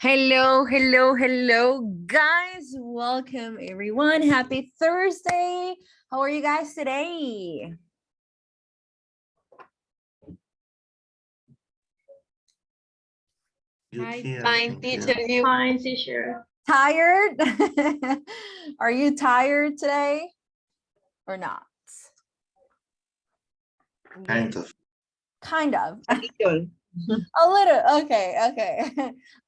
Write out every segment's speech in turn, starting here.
Hello, hello, hello, guys. Welcome, everyone. Happy Thursday. How are you guys today? Fine, teacher. You? Fine, teacher. Tired? Are you tired today or not? Kind of. Kind of. A little. A little. Okay.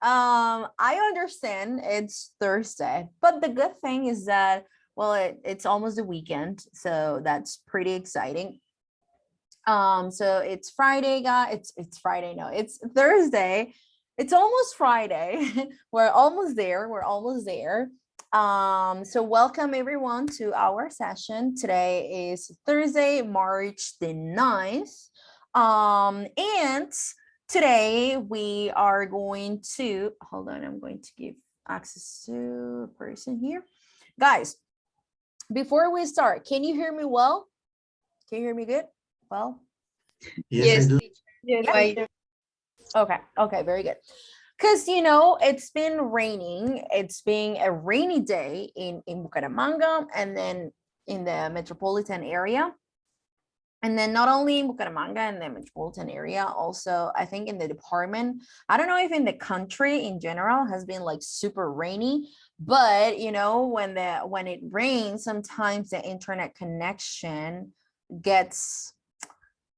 I understand it's Thursday, but the good thing is that, well, it's almost the weekend, so that's pretty exciting. So it's Friday, guys. It's Friday. No, it's Thursday. It's almost Friday. We're almost there. So welcome everyone to our session. Today is Thursday, March the 9th. And today we are going to, hold on, I'm going to give access to a person here. Guys, before we start, can you hear me well? Can you hear me good? Well, Yes, I do. Yes, yeah. Okay, very good. Because it's been raining. It's been a rainy day in Bucaramanga and then in the metropolitan area. And then not only in Bucaramanga and the metropolitan area, also I think in the department, I don't know if in the country in general has been like super rainy, but when it rains, sometimes the internet connection gets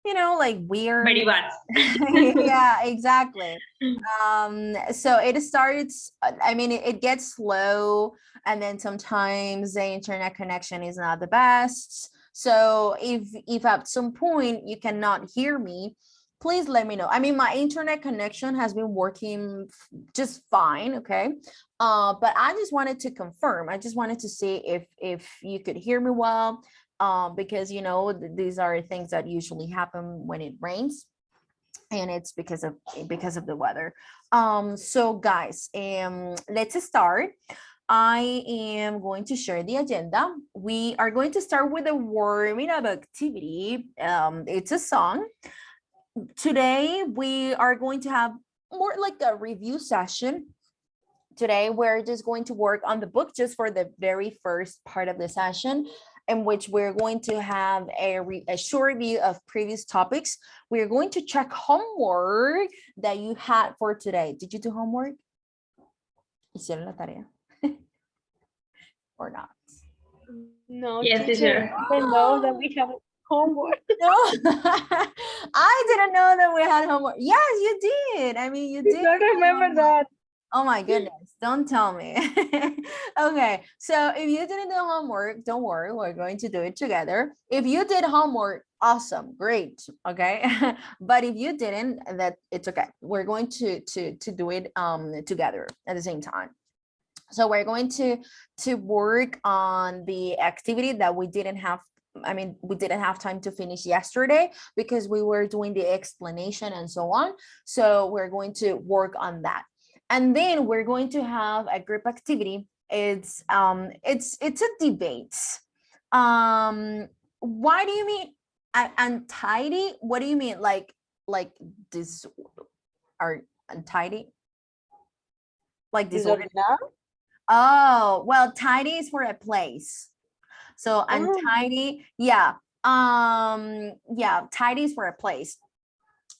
like weird. Very bad. Yeah, exactly. So it starts, it gets slow, and then sometimes the internet connection is not the best. So if at some point you cannot hear me, please let me know. My internet connection has been working just fine, okay? But I just wanted to confirm. I just wanted to see if you could hear me well. Because these are things that usually happen when it rains, and it's because of the weather. So guys, let's start. I am going to share the agenda. We are going to start with a warming up activity. It's a song. Today we are going to have more like a review session. Today we're just going to work on the book just for the very first part of the session, in which we're going to have a short review of previous topics. We're going to check homework that you had for today. Did you do homework? ¿Hicieron la tarea? Or not? No, Yes, teacher. I know that we have homework. No, I didn't know that we had homework. Yes, you did. You did. I don't remember that. Oh my goodness, don't tell me. Okay, so if you didn't do homework, don't worry, we're going to do it together. If you did homework, awesome, great, okay? But if you didn't, that it's okay. We're going to do it together at the same time. So we're going to work on the activity that we didn't have time to finish yesterday because we were doing the explanation and so on. So we're going to work on that. And then we're going to have a group activity. It's a debate. Why do you mean untidy? What do you mean? Like this are untidy? Like disorganized? Oh, well, tidy is for a place. So untidy, yeah. Tidy is for a place.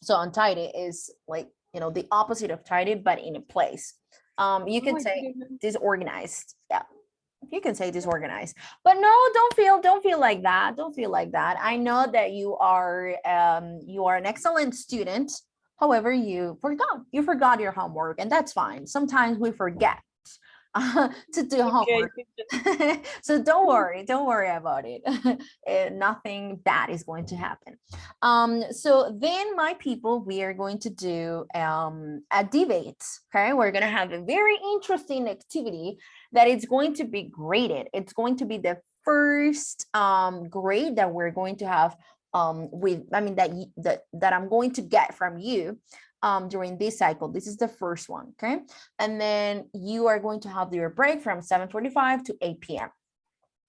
So untidy is like the opposite of tidy, but in a place. You can say disorganized. Yeah, you can say disorganized. But no, don't feel like that. Don't feel like that. I know that you are an excellent student. However, you forgot your homework, and that's fine. Sometimes we forget to do homework. So don't worry about it. Nothing bad is going to happen. So then, my people, we are going to do a debate. Okay, we're going to have a very interesting activity that it's going to be graded. It's going to be the first grade that we're going to have that I'm going to get from you during this cycle. This is the first one, okay? And then you are going to have your break from 7:45 to 8 p.m.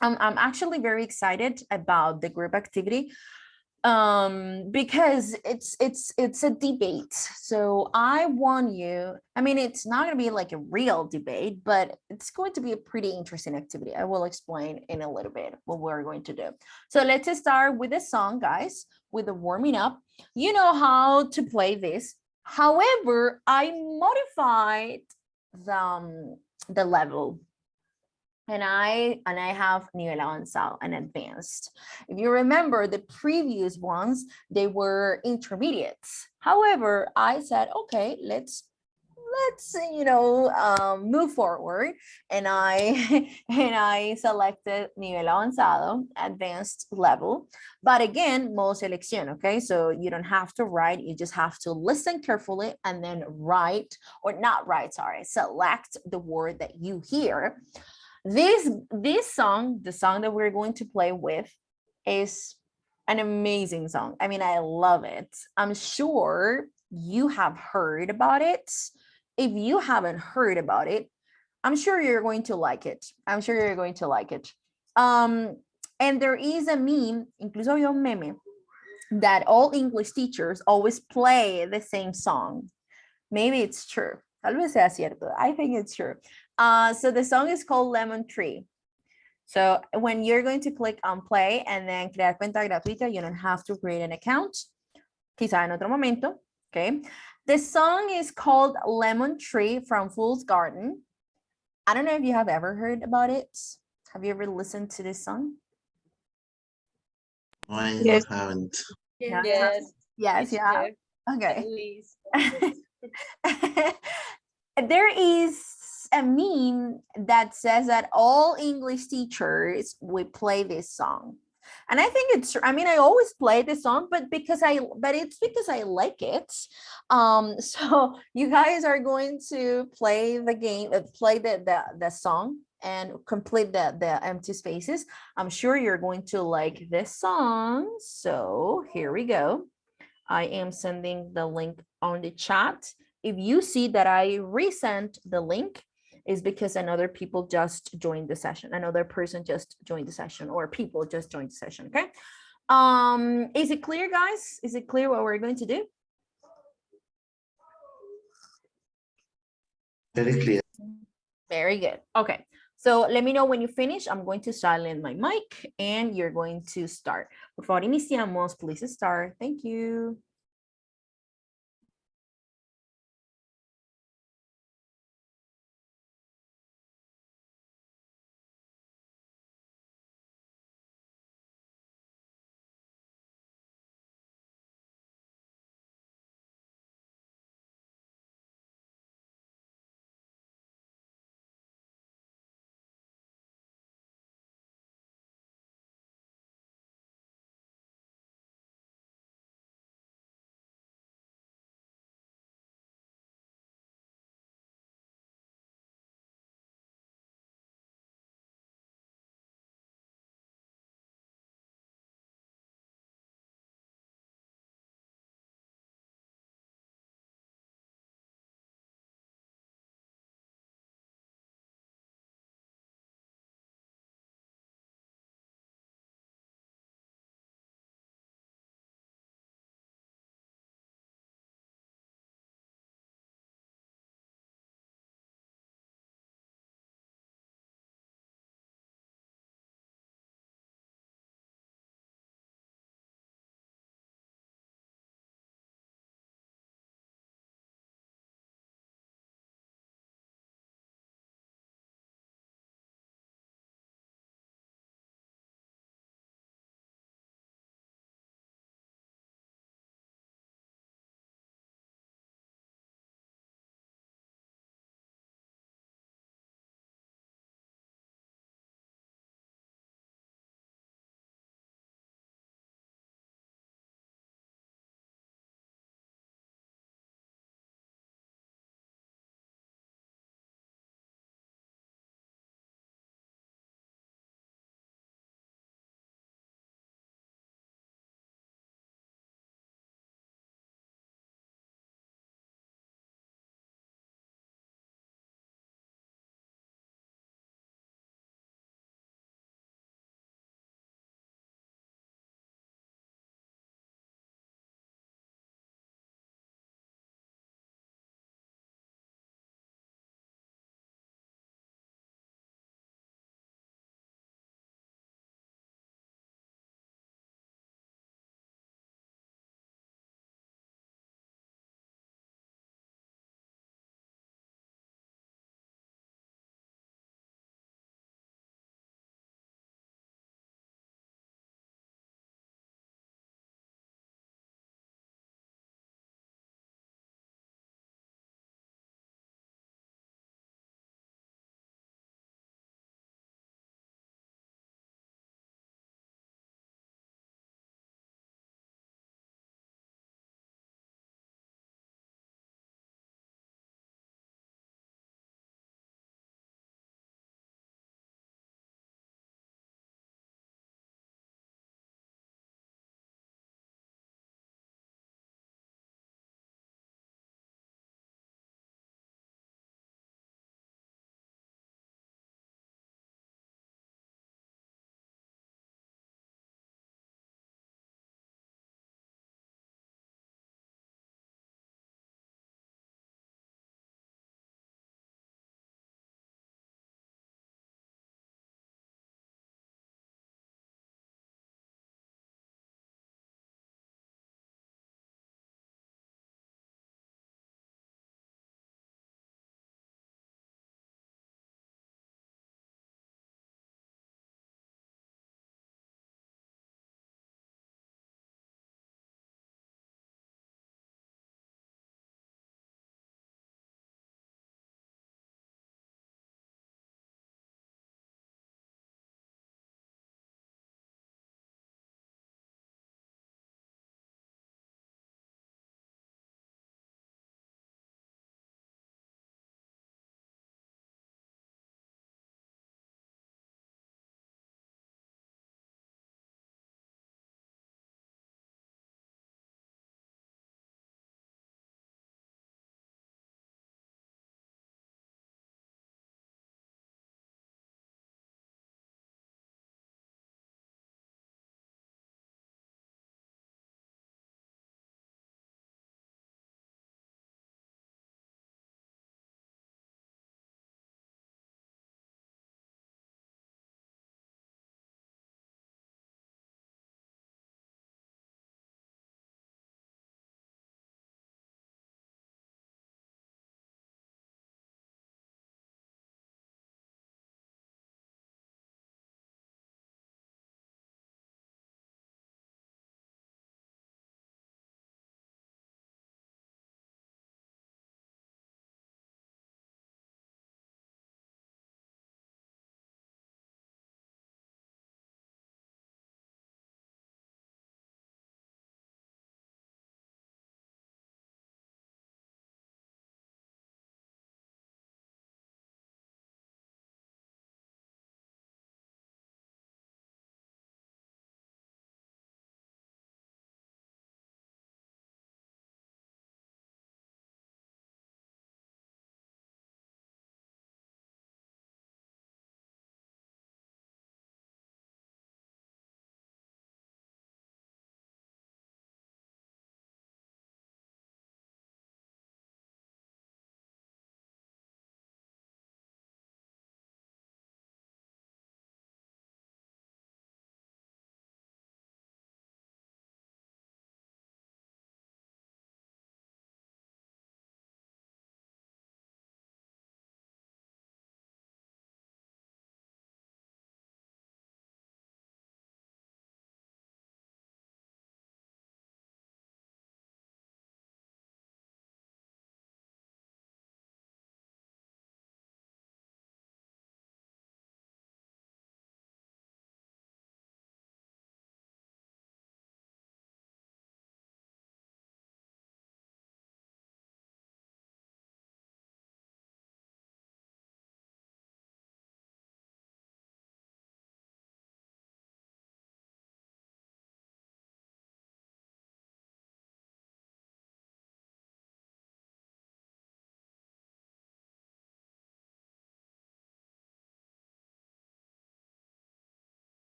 I'm actually very excited about the group activity because it's a debate. So I want you, I mean, it's not going to be like a real debate, but it's going to be a pretty interesting activity. I will explain in a little bit what we're going to do. So let's start with the song, guys, with the warming up. You know how to play this. However, I modified the level, and I have nivel avanzado and advanced. If you remember, the previous ones, they were intermediates. However, I said, okay, let's move forward, and I and I selected nivel avanzado, advanced level. But again, modo selección. Okay, so you don't have to write, you just have to listen carefully and then write, or not write, sorry, select the word that you hear. This song, the song that we're going to play with, is an amazing song. I mean, I love it. I'm sure you have heard about it. If you haven't heard about it, I'm sure you're going to like it. I'm sure you're going to like it. And there is a meme, incluso hay un meme, that all English teachers always play the same song. Maybe it's true. Tal vez sea cierto. I think it's true. So the song is called Lemon Tree. So when you're going to click on play and then crear cuenta gratuita, you don't have to create an account. Quizá en otro momento. Okay. The song is called Lemon Tree from Fool's Garden. I don't know if you have ever heard about it. Have you ever listened to this song? I Yes. haven't. No? Yes. Yes, yeah. At Okay. least. There is a meme that says that all English teachers will play this song. And I think it's, I mean, I always play this song, but it's because I like it. So you guys are going to play the game, play the song and complete the empty spaces. I'm sure you're going to like this song. So here we go. I am sending the link on the chat. If you see that I resent the link, is because another people just joined the session. Another person just joined the session, or people just joined the session. Okay. Is it clear, guys? Is it clear what we're going to do? Very clear. Very good. Okay. So let me know when you finish. I'm going to silence my mic and you're going to start. Por favor, iniciamos. Please start. Thank you.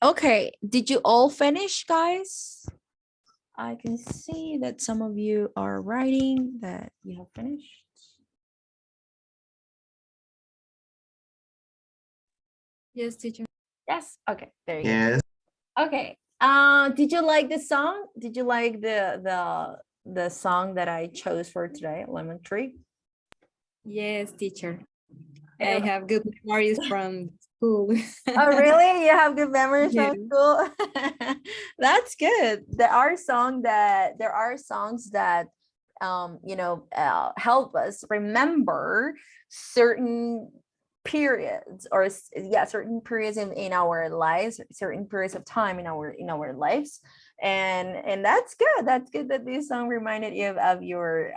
Okay, did you all finish, guys? I can see that some of you are writing that you have finished. Yes, teacher. Yes, okay, there you go. Yes. Okay. Did you like the song? Did you like the song that I chose for today, Lemon Tree? Yes, teacher. I have good memories from school. Oh, really? You have good memories Yeah. from school? That's good. There are songs that help us remember certain periods or certain periods in our lives, certain periods of time in our lives. And that's good. That's good that this song reminded you of your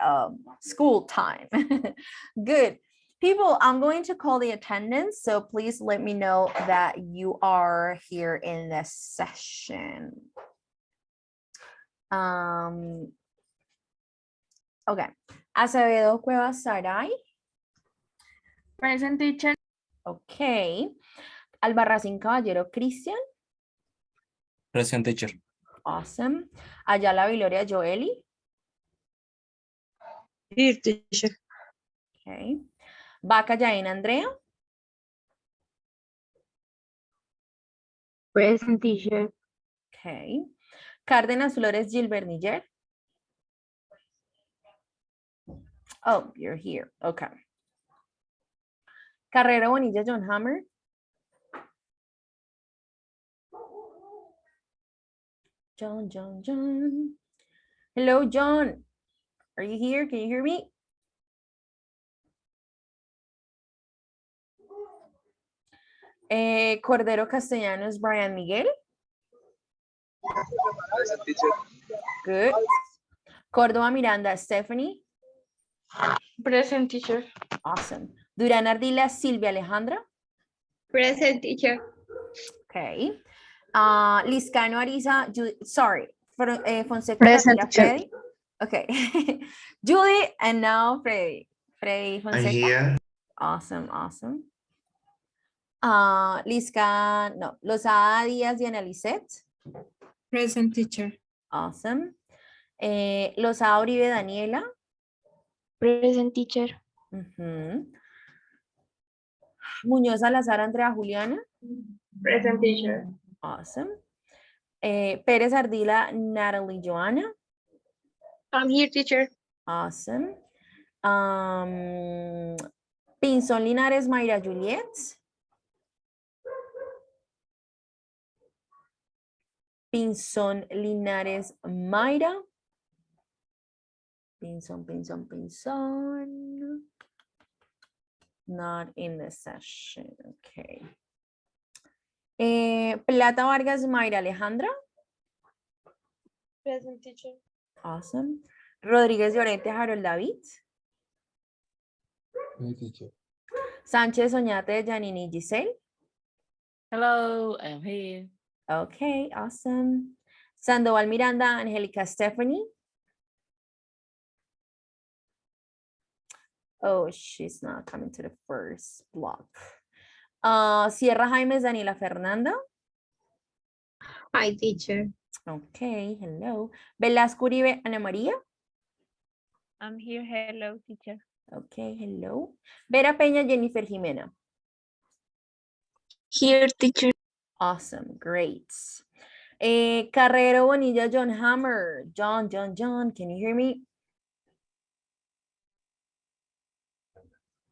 school time. Good. People, I'm going to call the attendance, so please let me know that you are here in this session. Okay. Acevedo Cuevas Saray. Present, teacher. Okay. Albarracín Caballero Cristian. Present, teacher. Awesome. Ayala Viloria Joeli. Here, teacher. Okay. Vaca Yain Andrea. Present, teacher. Okay. Cárdenas Flores Gilbert Niger. Oh, you're here. Okay. Carrera Bonilla John Hammer. John. Hello, John. Are you here? Can you hear me? Cordero Castellanos Brian Miguel. Good. Córdoba Miranda Stephanie. Present, teacher. Awesome. Durán Ardila Silvia Alejandra. Present, teacher. Okay. Liscano Ariza, Fonseca Present, Ardila teacher. Freddy. Okay. Judy and now Freddy. Freddy I'm Fonseca. here. Awesome. Lozada Díaz Diana Lisette. Present, teacher. Awesome. Lozada Uribe Daniela. Present, teacher. Muñoz Salazar Andrea Juliana. Present, teacher. Awesome. Pérez Ardila Natalie Joanna. I'm here, teacher. Awesome. Pinzón Linares Mayra Juliet. Pinzón Linares Mayra. Pinzón. Not in the session. Okay. Plata Vargas Mayra Alejandra. Present, teacher. Awesome. Rodríguez Llorente Harold David. Teacher. Sánchez Oñate Janini Giselle. Hello, I'm here. Okay, awesome. Sandoval Miranda Angélica Stephanie. Oh, she's not coming to the first block. Sierra Jaimes Daniela Fernanda. Hi, teacher. Okay, hello. Velasco Uribe Ana María. I'm here. Hello, teacher. Okay, hello. Vera Peña Jennifer Jimena. Here, teacher. Awesome, great. Carrero Bonilla John Hammer. John, can you hear me?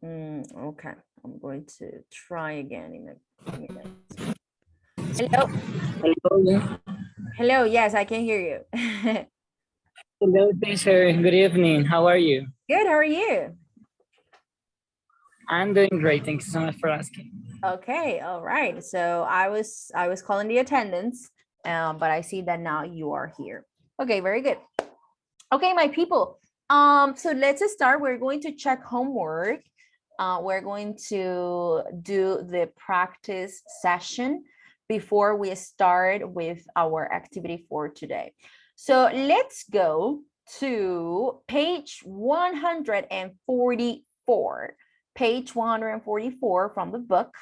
Okay, I'm going to try again in a minute. Hello. Hello, yes, I can hear you. Hello, teacher. Good evening. How are you? Good, how are you? I'm doing great. Thank you so much for asking. Okay, all right. So I was calling the attendance, but I see that now you are here. Okay, very good. Okay, my people. So let's start. We're going to check homework. We're going to do the practice session before we start with our activity for today. So let's go to page 144. Page 144 from the book.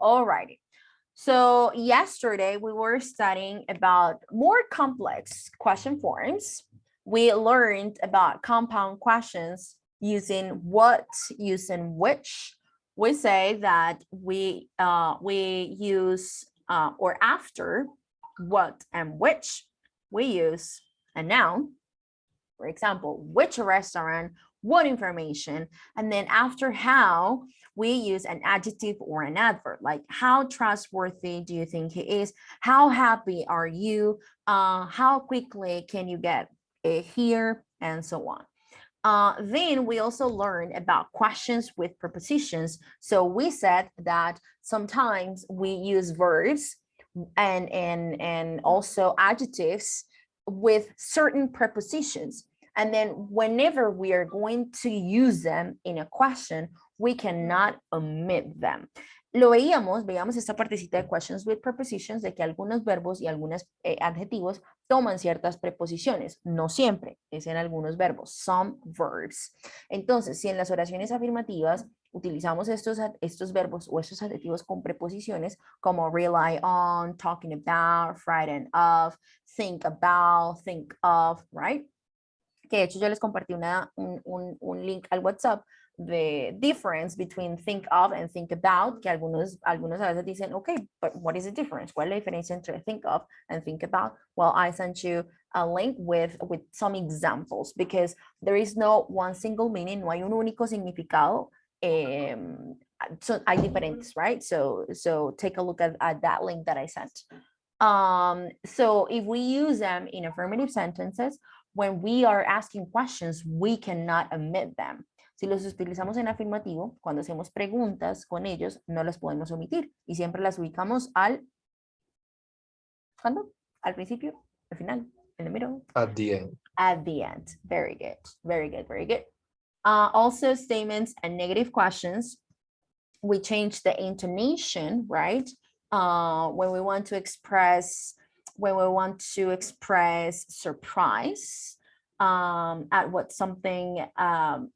Alrighty. So yesterday we were studying about more complex question forms. We learned about compound questions using what, using which. We say that we use or after what and which, we use a noun. For example, which restaurant, what information, and then after how, we use an adjective or an adverb, like how trustworthy do you think he is? How happy are you? How quickly can you get here? And so on. Then we also learned about questions with prepositions. So we said that sometimes we use verbs and also adjectives with certain prepositions. And then whenever we are going to use them in a question, we cannot omit them. Lo veíamos esta partecita de questions with prepositions, de que algunos verbos y algunos adjetivos toman ciertas preposiciones, no siempre, es en algunos verbos, some verbs. Entonces, si en las oraciones afirmativas utilizamos estos verbos o estos adjetivos con preposiciones como rely on, talking about, frightened of, think about, think of, right? Que de hecho yo les compartí un link al WhatsApp the difference between think of and think about, que algunos a veces dicen, okay, but what is the difference? ¿Cuál es la diferencia entre think of and think about? Well, I sent you a link with some examples because there is no one single meaning, no hay un único significado. So hay diferentes, right? So take a look at that link that I sent. So if we use them in affirmative sentences, when we are asking questions, we cannot omit them. Si los utilizamos en afirmativo, cuando hacemos preguntas con ellos, no las podemos omitir y siempre las ubicamos ¿cuándo? Al principio, al final, in the middle. At the end. At the end. Very good. Very good. Very good. Also, statements and negative questions. We change the intonation, right? When we want to express surprise at what something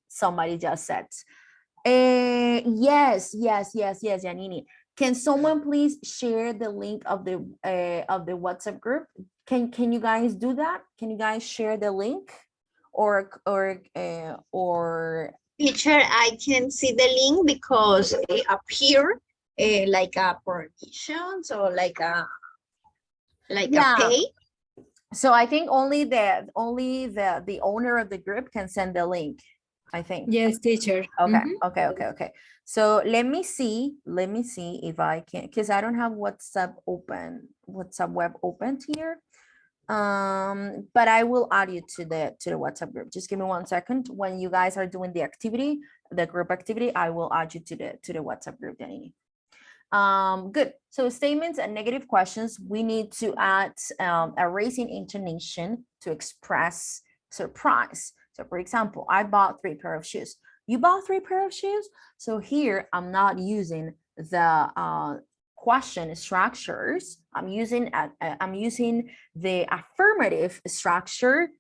somebody just said. Yes, Janini. Can someone please share the link of the WhatsApp group? Can you guys do that? Can you guys share the link or Teacher, I can see the link because up here, like a permissions or like a pay. So I think only the owner of the group can send the link, I think. Yes, teacher. Okay, okay. So let me see if I can, because I don't have WhatsApp web opened here. But I will add you to the WhatsApp group. Just give me 1 second. When you guys are doing the activity, the group activity, I will add you to the WhatsApp group, Danny. Good. So statements and negative questions, we need to add a raising intonation to express surprise. So for example, I bought 3 pairs of shoes. You bought 3 pairs of shoes? So here I'm not using the question structures. I'm using the affirmative structure.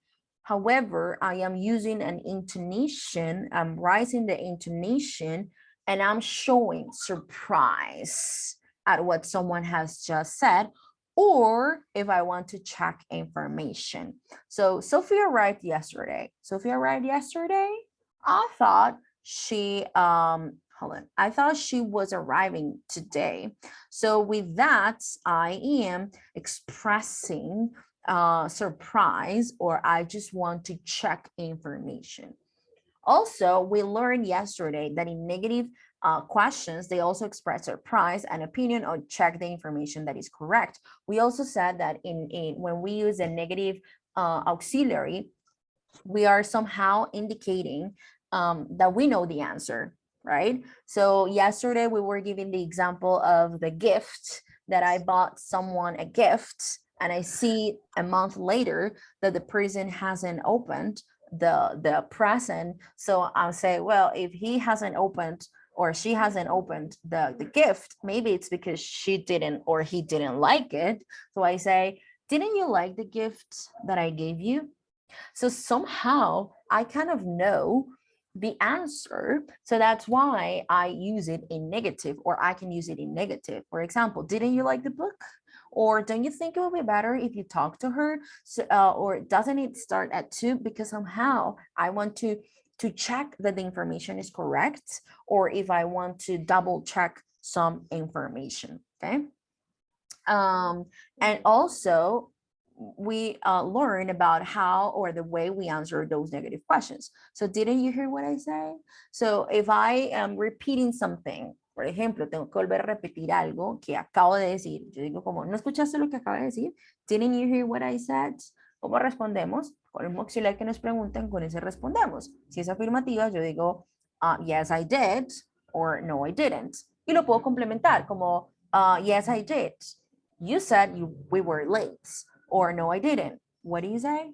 However, I am using an intonation. I'm raising the intonation and I'm showing surprise at what someone has just said, or if I want to check information. So Sophia arrived yesterday. I thought she I thought she was arriving today. So with that, I am expressing surprise, or I just want to check information. Also, we learned yesterday that in negative questions, they also express surprise and opinion or check the information that is correct. We also said that when we use a negative auxiliary, we are somehow indicating that we know the answer, right? So yesterday we were giving the example of the gift, that I bought someone a gift and I see a month later that the person hasn't opened the present. So I'll say, well, if he hasn't opened or she hasn't opened the gift, maybe it's because she didn't or he didn't like it. So I say, didn't you like the gift that I gave you? So somehow I kind of know the answer. So that's why I use it in negative, or I can use it in negative. For example, didn't you like the book? Or don't you think it would be better if you talk to her? So, or doesn't it start at 2? Because somehow I want to check that the information is correct, or if I want to double check some information, okay? And also we learn about how, or the way we answer those negative questions. So didn't you hear what I say? So if I am repeating something, por ejemplo, tengo que volver a repetir algo que acabo de decir, yo digo como, ¿no escuchaste lo que acabo de decir? Didn't you hear what I said? ¿Cómo respondemos? Con el auxiliar que nos preguntan, con ese respondemos. Si es afirmativa, yo digo, yes, I did, or no, I didn't. Y lo puedo complementar como, yes, I did. You said we were late, or no, I didn't. What do you say?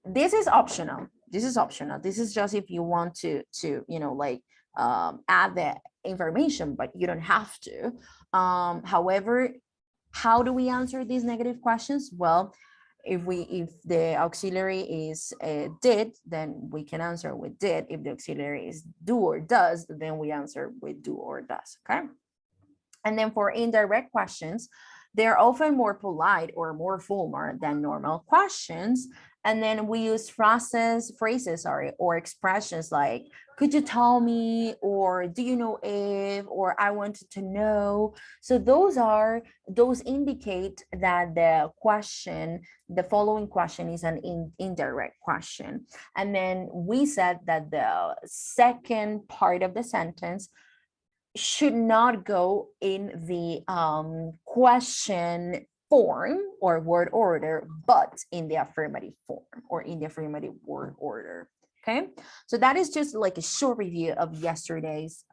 This is optional. This is optional. This is just if you want to you know, like add the information, but you don't have to. However, how do we answer these negative questions? Well, if the auxiliary is did, then we can answer with did. If the auxiliary is do or does, then we answer with do or does, okay? And then for indirect questions, they're often more polite or more formal than normal questions. And then we use phrases, or expressions like, could you tell me, or do you know if, or I wanted to know. So those indicate that the following question is an indirect question. And then we said that the second part of the sentence should not go in the question form or word order, but in the affirmative form or in the affirmative word order. Okay, so that is just like a short review of yesterday's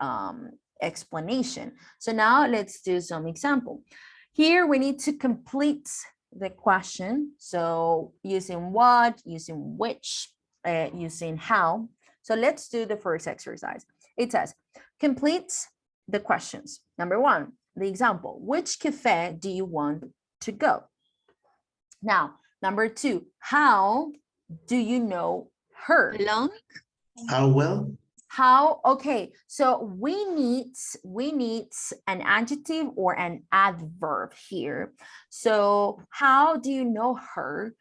explanation. So now let's do some example. Here we need to complete the question. So using what, using which, using how. So let's do the first exercise. It says, complete the questions. Number 1, the example, which cafe do you want to go? Now, number 2, how do you know her? Long. How well? How, okay, so we need an adjective or an adverb here. So how do you know her?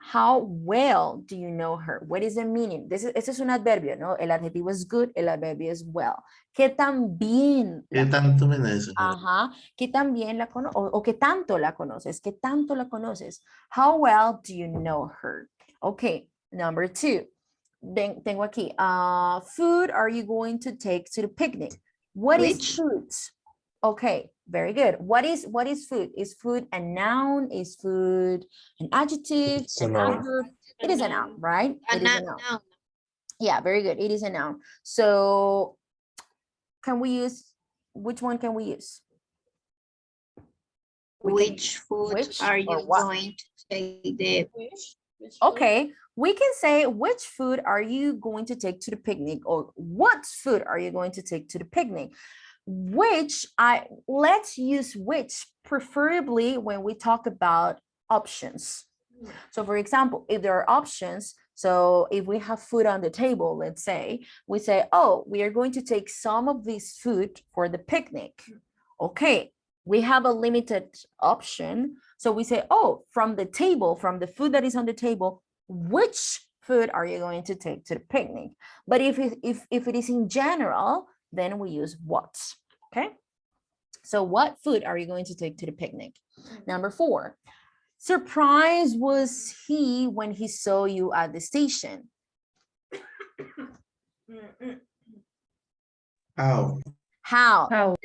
How well do you know her? What is the meaning? Este es un adverbio, ¿no? El adjetivo es good, el adverbio es well. ¿Qué tan bien? ¿Qué tanto me conoces? Ajá. ¿Qué tan bien la conoces? O qué tanto la conoces? ¿Qué tanto la conoces? How well do you know her? Okay, number 2. Tengo aquí, food are you going to take to the picnic? What is food? Okay, very good. What is food? Is food a noun? Is food an adjective? It's a An noun. adverb? It is a noun, right? A It is a noun. noun. Yeah, very good. It is a noun. So can we use, which one can we use? Which food are you going to take the Okay, we can say which food are you going to take to the picnic, or what food are you going to take to the picnic? Let's use which preferably when we talk about options. So for example, if there are options, so if we have food on the table, let's say, we say, oh, we are going to take some of this food for the picnic. Okay, we have a limited option. So we say, oh, from the table, from the food that is on the table, which food are you going to take to the picnic? But if it is in general, then we use what, okay? So what food are you going to take to the picnic? Number 4, surprised was he when he saw you at the station? How? How?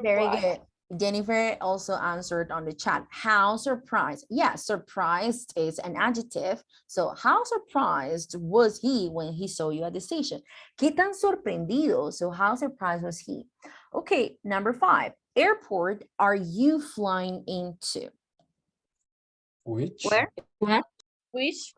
Very good. Jennifer also answered on the chat. How surprised? Yeah, surprised is an adjective. So how surprised was he when he saw you at the station? ¿Qué tan sorprendido? So how surprised was he? Okay, number 5. Airport are you flying into? Which? Where? What? Which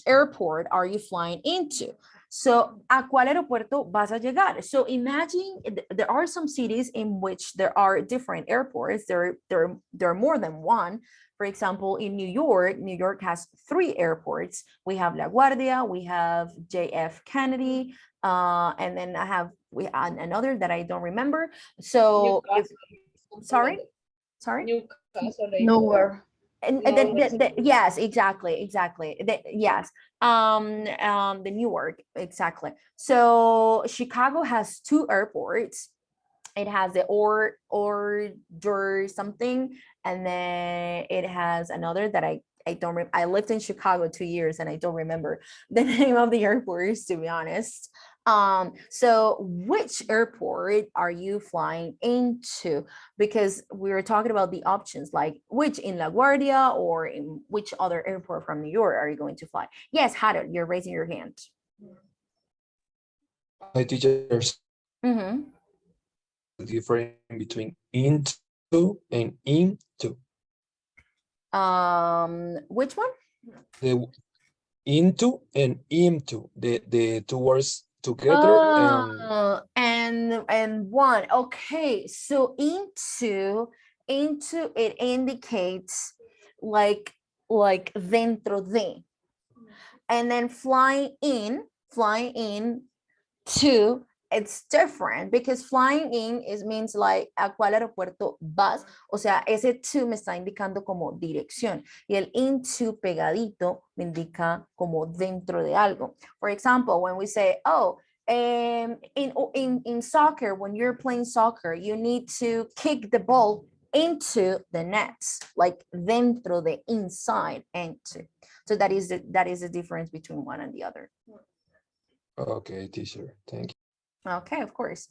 airport are you flying into? So, ¿a cuál aeropuerto vas a llegar? So imagine there are some cities in which there are different airports. There are more than one, For example, in New York has 3 airports. We have LaGuardia, we have JF Kennedy, and then we have another that I don't remember. So, sorry. Nowhere. And yes, exactly. Yes, the Newark, exactly. So Chicago has 2 airports. It has the or something, and then it has another that I don't remember. I lived in Chicago 2 years and I don't remember the name of the airports, to be honest. So which airport are you flying into? Because we were talking about the options, like which in LaGuardia or in which other airport from New York are you going to fly? Yes, Harold, you're raising your hand. Hi, teachers. Mm-hmm. The difference between into and into. Which one? The into and into. The two words together And one. Okay, so into it indicates like dentro de, and then flying in to, it's different because flying in means like a cuál aeropuerto vas, o sea, ese to me está indicando como dirección y el into pegadito me indica como dentro de algo. For example, when we say, oh, in soccer, when you're playing soccer, you need to kick the ball into the nets, like dentro de, inside, into. So that is the difference between one and the other. Okay, teacher. Thank you. Okay, of course.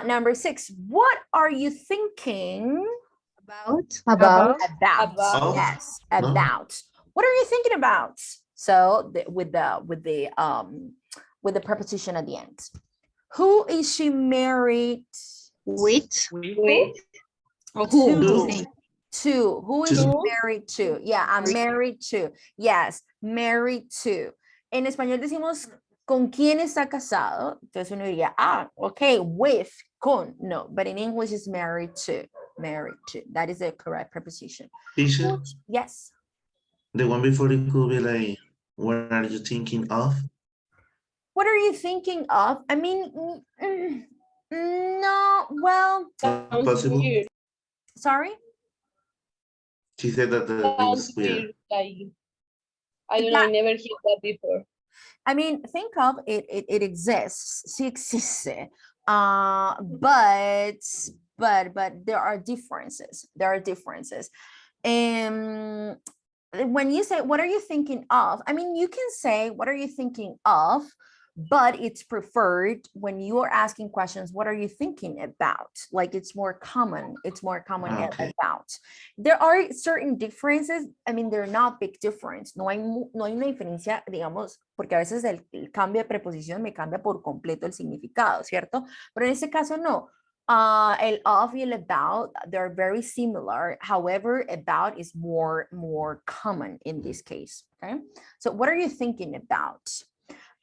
Number 6, what are you thinking About. Of? Yes, No? about. What are you thinking about? So with the preposition at the end. Who is she married With. to? Who is she To. married to? Yeah, I'm married to. Yes, married to. En español decimos ¿con quién está casado? Entonces uno diría, okay, with, con. No, but in English it's married to. Married to. That is the correct preposition. Teacher, Yes. the one before it could be like, what are you thinking of? What are you thinking of? I mean, no, well, Not possible. sorry? She said that is weird. I don't know, I never heard that before. I mean, think of it, it exists. Sí existe. But there are differences. When you say, what are you thinking of? I mean, you can say, what are you thinking of? But it's preferred when you are asking questions, what are you thinking about? Like it's more common. Okay. About. There are certain differences. I mean, they're not big difference. No hay una diferencia, digamos, porque a veces el cambio de preposición me cambia por completo el significado, ¿cierto? Pero en este caso no. El of y el about, they're very similar. However, about is more common in this case. Okay. So what are you thinking about?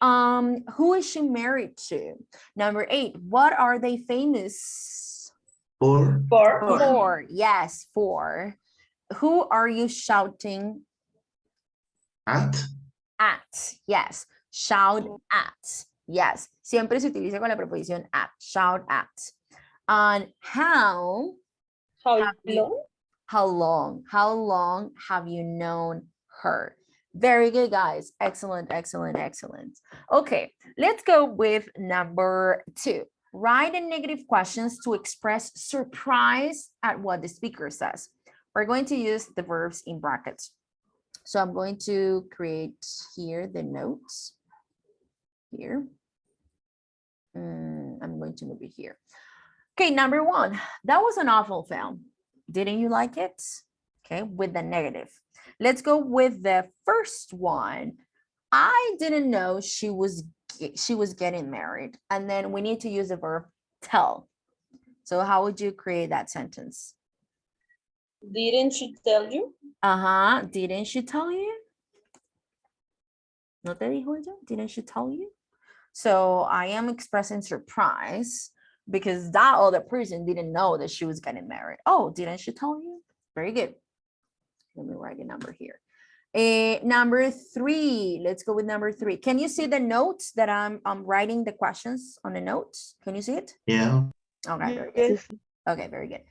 Who is she married to? Number 8, what are they famous for? Yes, for. Who are you shouting At? Yes, shout at. Yes, siempre se utiliza con la preposición at, shout at. And how long have you known her? Very good, guys. Excellent. Okay, let's go with number 2. Write the negative questions to express surprise at what the speaker says. We're going to use the verbs in brackets. So I'm going to create here the notes. Here. I'm going to move it here. Okay, number 1. That was an awful film. Didn't you like it? Okay, with the negative. Let's go with the first one. I didn't know she was getting married. And then we need to use the verb tell. So how would you create that sentence? Didn't she tell you? Didn't she tell you? ¿No te dijo ella? Didn't she tell you? So I am expressing surprise because that other person didn't know that she was getting married. Oh, didn't she tell you? Very good. Let me write a number here. Number 3, let's go with number 3. Can you see the notes that I'm writing the questions on the notes? Can you see it? Yeah. Okay, very good. Okay, very good.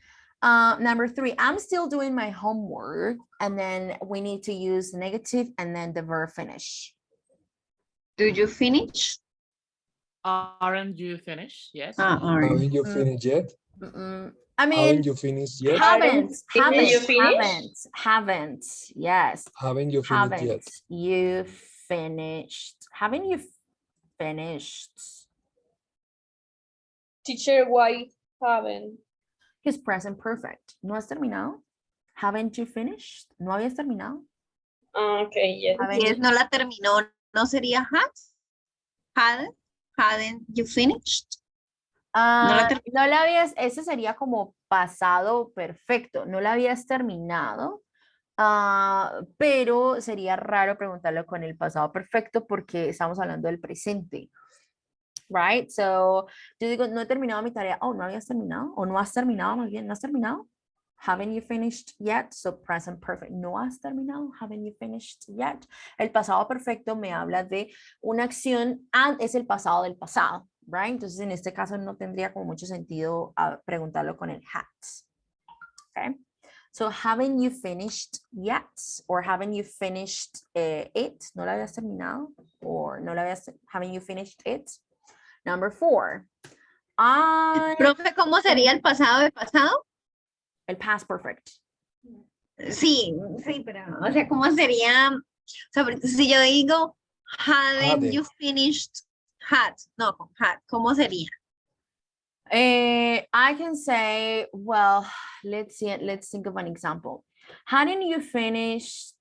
Number 3, I'm still doing my homework, and then we need to use negative and then the verb finish. Do you finish? Aren't you finished yet? Haven't you finished yet? I mean, Haven't you finished yet? haven't, you finish? haven't, yes. Haven't you finished Haven't yet? you finished? Haven't you finished? Teacher, why haven't? His present perfect. ¿No has terminado? Haven't you finished? ¿No habías terminado? Okay, yes. Haven't Si es you- no la terminó, ¿no sería had? Hadn't you finished? No la habías, ese sería como pasado perfecto. No la habías terminado, pero sería raro preguntarlo con el pasado perfecto porque estamos hablando del presente. Right? So, yo digo, no he terminado mi tarea. Oh, no habías terminado. O no has terminado, más bien, no has terminado. Haven't you finished yet? So, present perfect. No has terminado. Haven't you finished yet? El pasado perfecto me habla de una acción, es el pasado del pasado. Right? Entonces, en este caso no tendría como mucho sentido preguntarlo con el has. Okay? So, haven't you finished yet? Or haven't you finished it? ¿No la habías terminado? Or no la habías, haven't you finished it? Number 4. Profe, ¿cómo sería el pasado de pasado? El past perfect. Sí, pero, o sea, ¿cómo sería? O sea, porque si yo digo, hadn't you finished? No, con had, ¿cómo sería? I can say, well, let's think of an example. Hadn't you finished?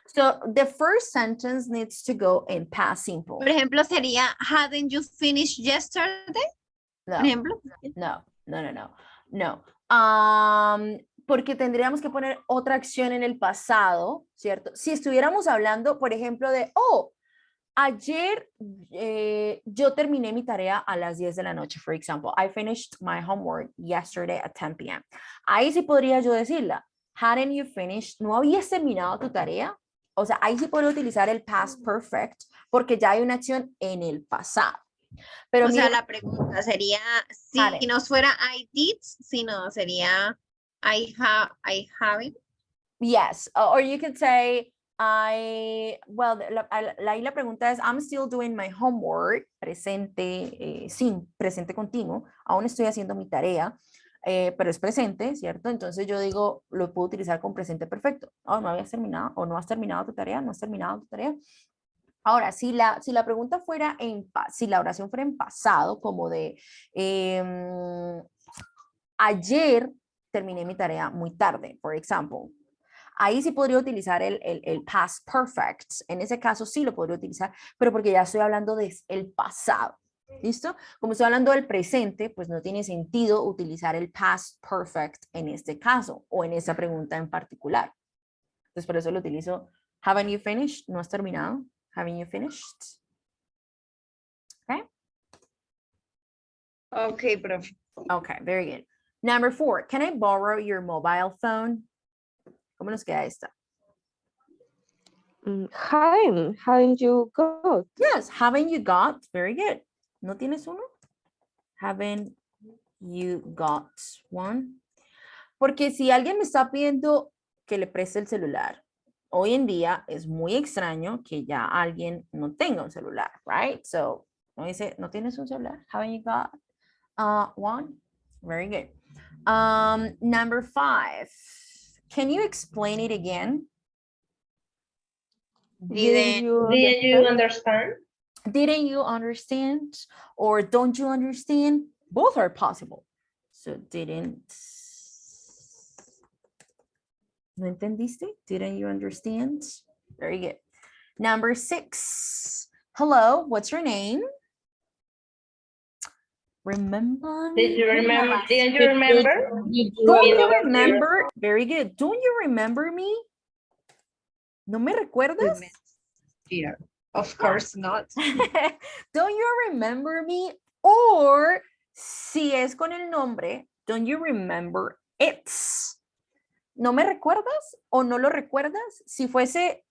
So the first sentence needs to go in past simple. Por ejemplo, sería, hadn't you finished yesterday? No, Por ejemplo. no. Porque tendríamos que poner otra acción en el pasado, ¿cierto? Si estuviéramos hablando, por ejemplo, de, oh, ayer yo terminé mi tarea a las 10 de la noche, for example. I finished my homework yesterday at 10 p.m. Ahí sí podría yo decirla, hadn't you finished? ¿No habías terminado tu tarea? O sea, ahí sí podría utilizar el past perfect porque ya hay una acción en el pasado. Pero O sea, mira, la pregunta sería, si Vale. no fuera I did, sino sería I haven't. yes, or you could say, ahí la pregunta es, I'm still doing my homework, presente, sin, presente continuo, aún estoy haciendo mi tarea, pero es presente, ¿cierto? Entonces yo digo, lo puedo utilizar con presente perfecto. Oh, no habías terminado, o no has terminado tu tarea, no has terminado tu tarea. Ahora, si la pregunta fuera si la oración fuera en pasado, como de ayer terminé mi tarea muy tarde, por ejemplo, ahí sí podría utilizar el past perfect. En ese caso sí lo podría utilizar, pero porque ya estoy hablando del pasado. ¿Listo? Como estoy hablando del presente, pues no tiene sentido utilizar el past perfect en este caso o en esa pregunta en particular. Entonces por eso lo utilizo. Haven't you finished? ¿No has terminado? Haven't you finished? Okay. Okay, profe. Okay, very good. Number 4, can I borrow your mobile phone? ¿Cómo nos queda esta? Haven't you got? Yes, haven't you got? Very good. ¿No tienes uno? Haven't you got one? Porque si alguien me está pidiendo que le preste el celular, hoy en día es muy extraño que ya alguien no tenga un celular, right? So, no dice, ¿no tienes un celular? Haven't you got one? Very good. Number 5. Can you explain it again? Didn't you understand? Didn't you understand? Or don't you understand? Both are possible. So didn't. ¿No entendiste? Didn't you understand? Very good. Number 6. Hello, what's your name? Remember? Did you remember? Didn't you remember? Don't you remember? Very good. Don't you remember me? ¿No me recuerdas? Yeah, of course not. Don't you remember me? Or si es con el nombre, don't you remember it? ¿No me recuerdas o no lo recuerdas? Si fuese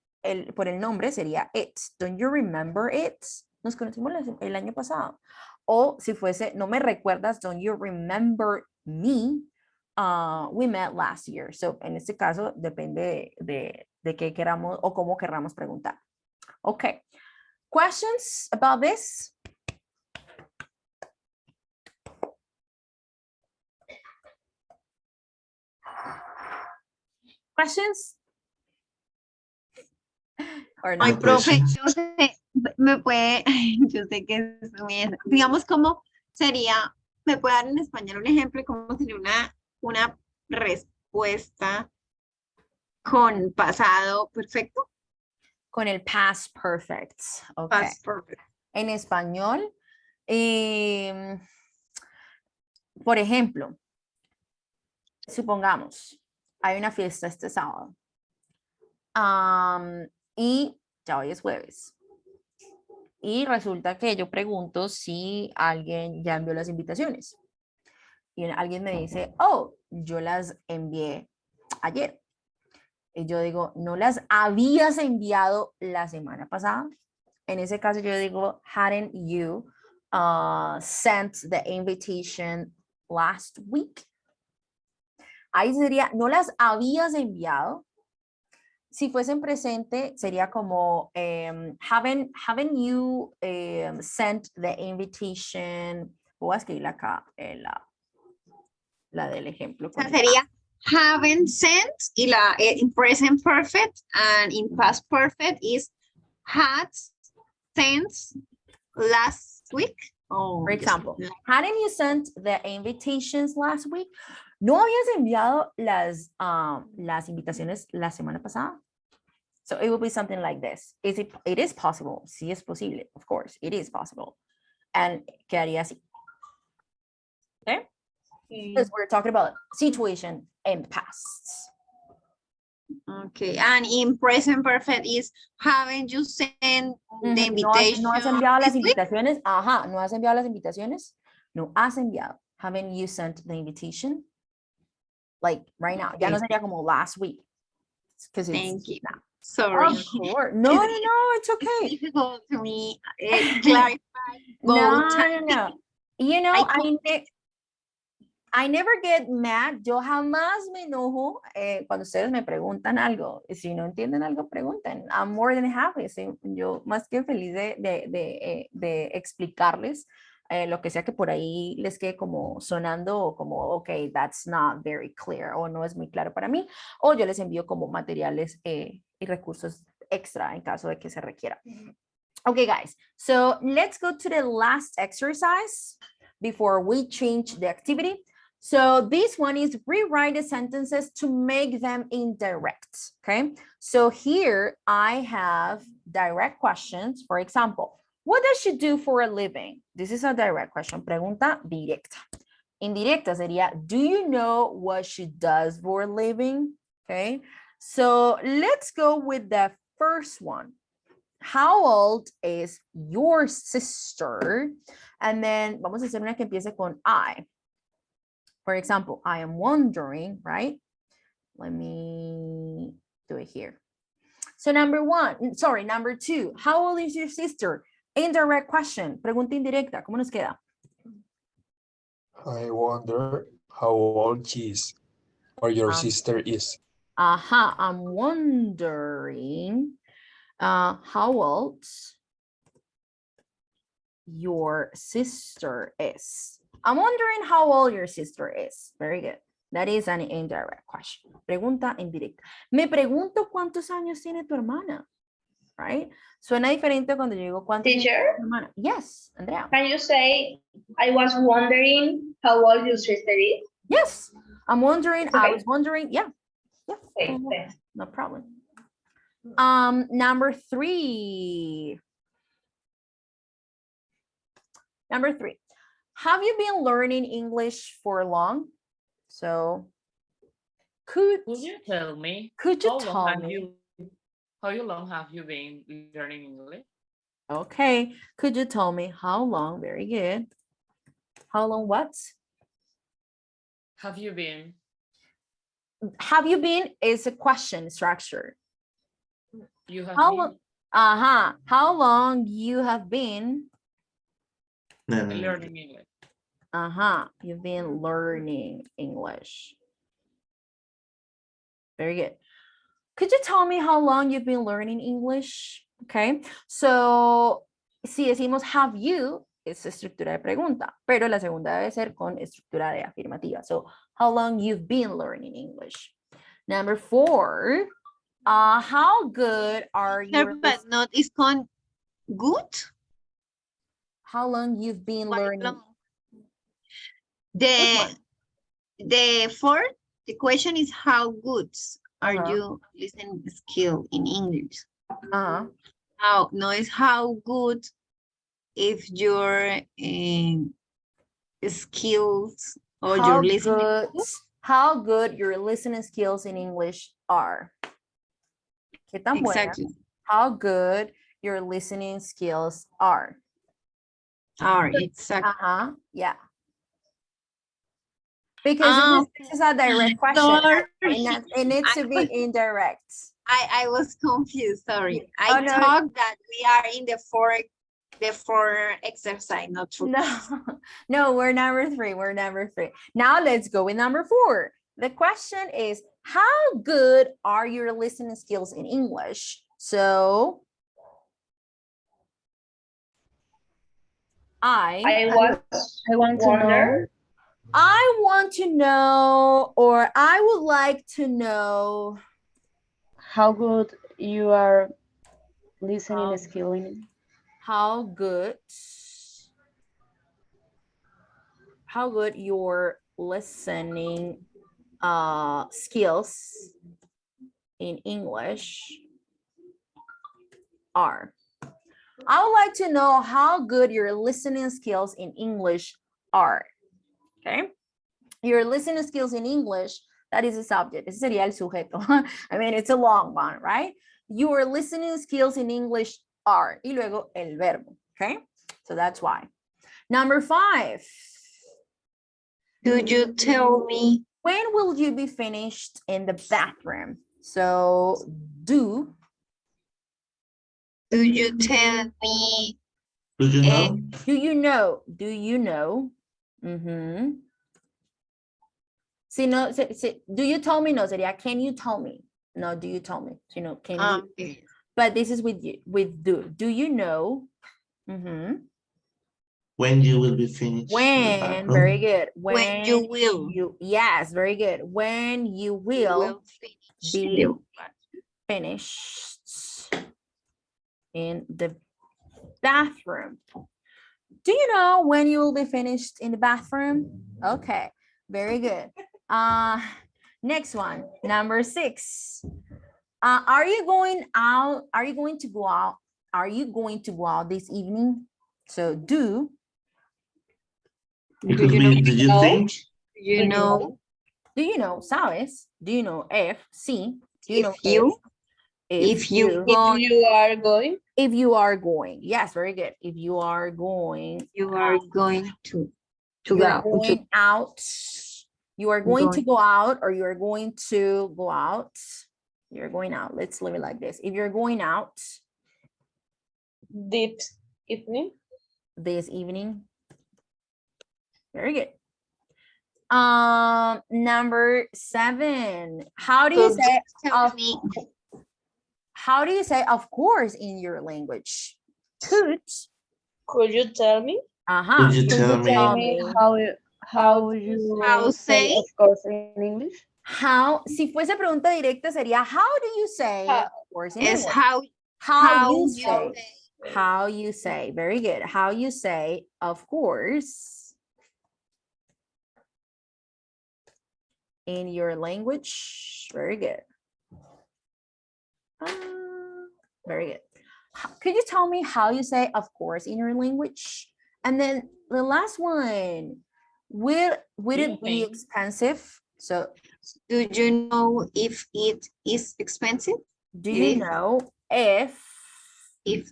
por el nombre sería it. Don't you remember it? Nos conocimos el año pasado. O si fuese, no me recuerdas, don't you remember me? We met last year. So, en este caso, depende de qué queramos o cómo querramos preguntar. Okay. Questions about this? Questions? Or Ay, not? profe, questions. yo sé, me puede, yo sé que es muy, digamos, cómo sería, me puede dar en español un ejemplo de cómo sería una respuesta con pasado perfecto. Con el past perfect. Okay. Past perfect. En español, por ejemplo, supongamos, hay una fiesta este sábado y ya hoy es jueves. Y resulta que yo pregunto si alguien ya envió las invitaciones. Y alguien me dice, oh, yo las envié ayer. Y yo digo, ¿no las habías enviado la semana pasada? En ese caso yo digo, hadn't you sent the invitation last week? Ahí sería, ¿no las habías enviado? Si fuese en presente, sería como, haven't you sent the invitation? Voy a escribirla acá, la del ejemplo. O sea, sería haven't sent y la in present perfect and in past perfect is had sent last week. Oh, For yes. example, hadn't you sent the invitations last week? ¿No habías enviado las invitaciones la semana pasada? So it will be something like this. It is possible. Sí es posible. Of course, it is possible. And quedaría así. Okay? Because we're talking about situation in the past. Okay, and in present perfect is haven't you sent the invitation? ¿No has enviado las this week? invitaciones? Ajá, ¿no has enviado las invitaciones? No has enviado. Haven't you sent the invitation? Like right now. Ya no sería como last week. Because it's Thank you. now. Sorry. Of course. No, it's It's okay. difficult to me clarify both. No. You know, I never get mad. Yo jamás me enojo cuando ustedes me preguntan algo. Si no entienden algo, pregunten. I'm more than happy. Sí, yo más que feliz de explicarles lo que sea que por ahí les quede como sonando o como, ok, that's not very clear o no es muy claro para mí. O yo les envío como materiales y recursos extra en caso de que se requiera. Okay, guys. So let's go to the last exercise before we change the activity. So this one is rewrite the sentences to make them indirect, okay? So here I have direct questions. For example, what does she do for a living? This is a direct question, pregunta directa. Indirecta sería, do you know what she does for a living? Okay, so let's go with the first one. How old is your sister? And then vamos a hacer una que empiece con I. For example, I am wondering, right? Let me do it here. So number two, how old is your sister? Indirect question, pregunta indirecta, ¿cómo nos queda? I wonder how old she is or your sister is. I'm wondering how old your sister is. I'm wondering how old your sister is. Very good. That is an indirect question. Pregunta indirecta. Me pregunto cuántos años tiene tu hermana. Right? Suena diferente cuando yo digo cuántos años tiene tu hermana. Yes, Andrea. Can you say, I was wondering how old your sister is? Yes, I'm wondering, Okay. I was wondering, yeah. Okay, thanks. No problem. Number three. Have you been learning English for long? So, could you tell me? Could you tell me? How long have you been learning English? Okay, could you tell me how long? Very good. How long what? Have you been? have you been is a question structure. You have How been long? How long you have been? learning English. You've been learning English. Very good. Could you tell me how long you've been learning English? Okay. So, si decimos have you, es estructura de pregunta, pero la segunda debe ser con estructura de afirmativa. So, how long you've been learning English? Number 4, how good are your... But not is con good. How long you've been Why learning? long? The fourth, the question is how good are you listening skill in English? How, no, it's how good if your skills or your listening. How good your listening skills in English are. ¿Qué tan buena? Exactly. How good your listening skills are. Exactly. Yeah. Because this is a direct question. It needs to be indirect. I was confused, sorry. I thought that we are in the four exercise, not true. No, we're number 3. We're number 3. Now let's go with number 4. The question is, how good are your listening skills in English? So I want to know, or I would like to know How good you are listening skill in? How good your listening skills in English are. I would like to know how good your listening skills in English are. Okay? Your listening skills in English, that is a subject. Ese sería el sujeto. I mean, it's a long one, right? Your listening skills in English are. Y luego el verbo. Okay? So that's why. Number 5. Could you tell me? When will you be finished in the bathroom? So do you tell me? Do you know? Do you know? Do you know? Si no, do you tell me? No, sería can you tell me? No, do you tell me? You know, can you? But this is with you, with do. Do you know? When you will be finished. When, very good. When you will. Yes, very good. When you will be finished in the bathroom. Do you know when you will be finished in the bathroom? Okay, very good. Next one, number 6. Are you going out? Are you going to go out? Are you going to go out this evening? So do. It could be, do you think? You know. Do you know, sabes? Do you know if, sí. Do you know if you are going. If you are going. Yes, very good. If you are going. You are going to you go. Are going out. You are going to go out, or you are going to go out. You're going out. Let's leave it like this. If you're going out. This evening. This evening. Very good. Number 7. How do you say how do you say of course in your language? Could you tell me? Could you tell me How you say of course in English? How, si fuese pregunta directa sería how do you say of course in English? How you say. How you say. Very good. How you say of course in your language. Very good. Very good. Could you tell me how you say of course in your language? And then the last one, would it be expensive? So do you know if it is expensive? Do you know if it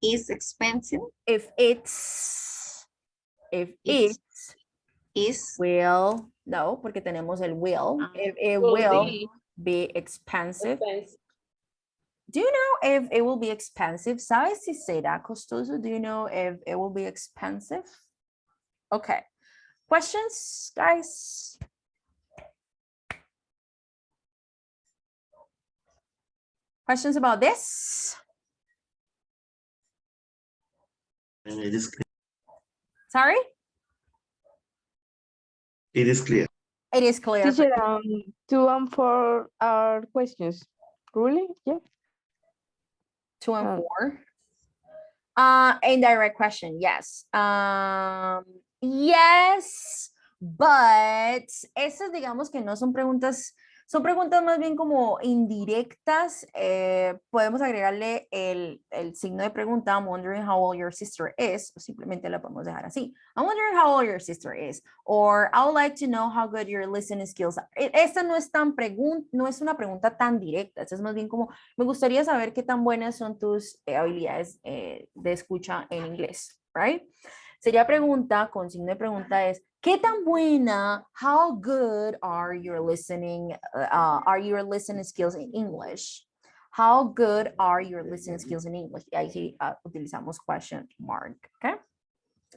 is expensive? If it is will No, porque tenemos el will. Ah. It Will will be be expensive. expensive. Do you know if it will be expensive? ¿Sabes si será costoso? Do you know if it will be expensive? Okay. Questions, guys? Questions about this? And it is clear. Sorry? It is clear. It is clear. Teacher, 2 and 4 are questions. Really? Yeah. 2 and Um, 4. Indirect question, yes. Yes, but esas digamos que no son preguntas, son preguntas más bien como indirectas. Podemos agregarle el signo de pregunta. I'm wondering how old your sister is. O simplemente la podemos dejar así. I'm wondering how old your sister is. Or I would like to know how good your listening skills are. Esta no es tan no es una pregunta tan directa. Esta es más bien como, me gustaría saber qué tan buenas son tus habilidades de escucha en inglés, right? Sería pregunta, con signo de pregunta es, ¿qué tan buena, how good are your listening skills in English? How good are your listening skills in English? Y ahí sí utilizamos question mark, ¿ok?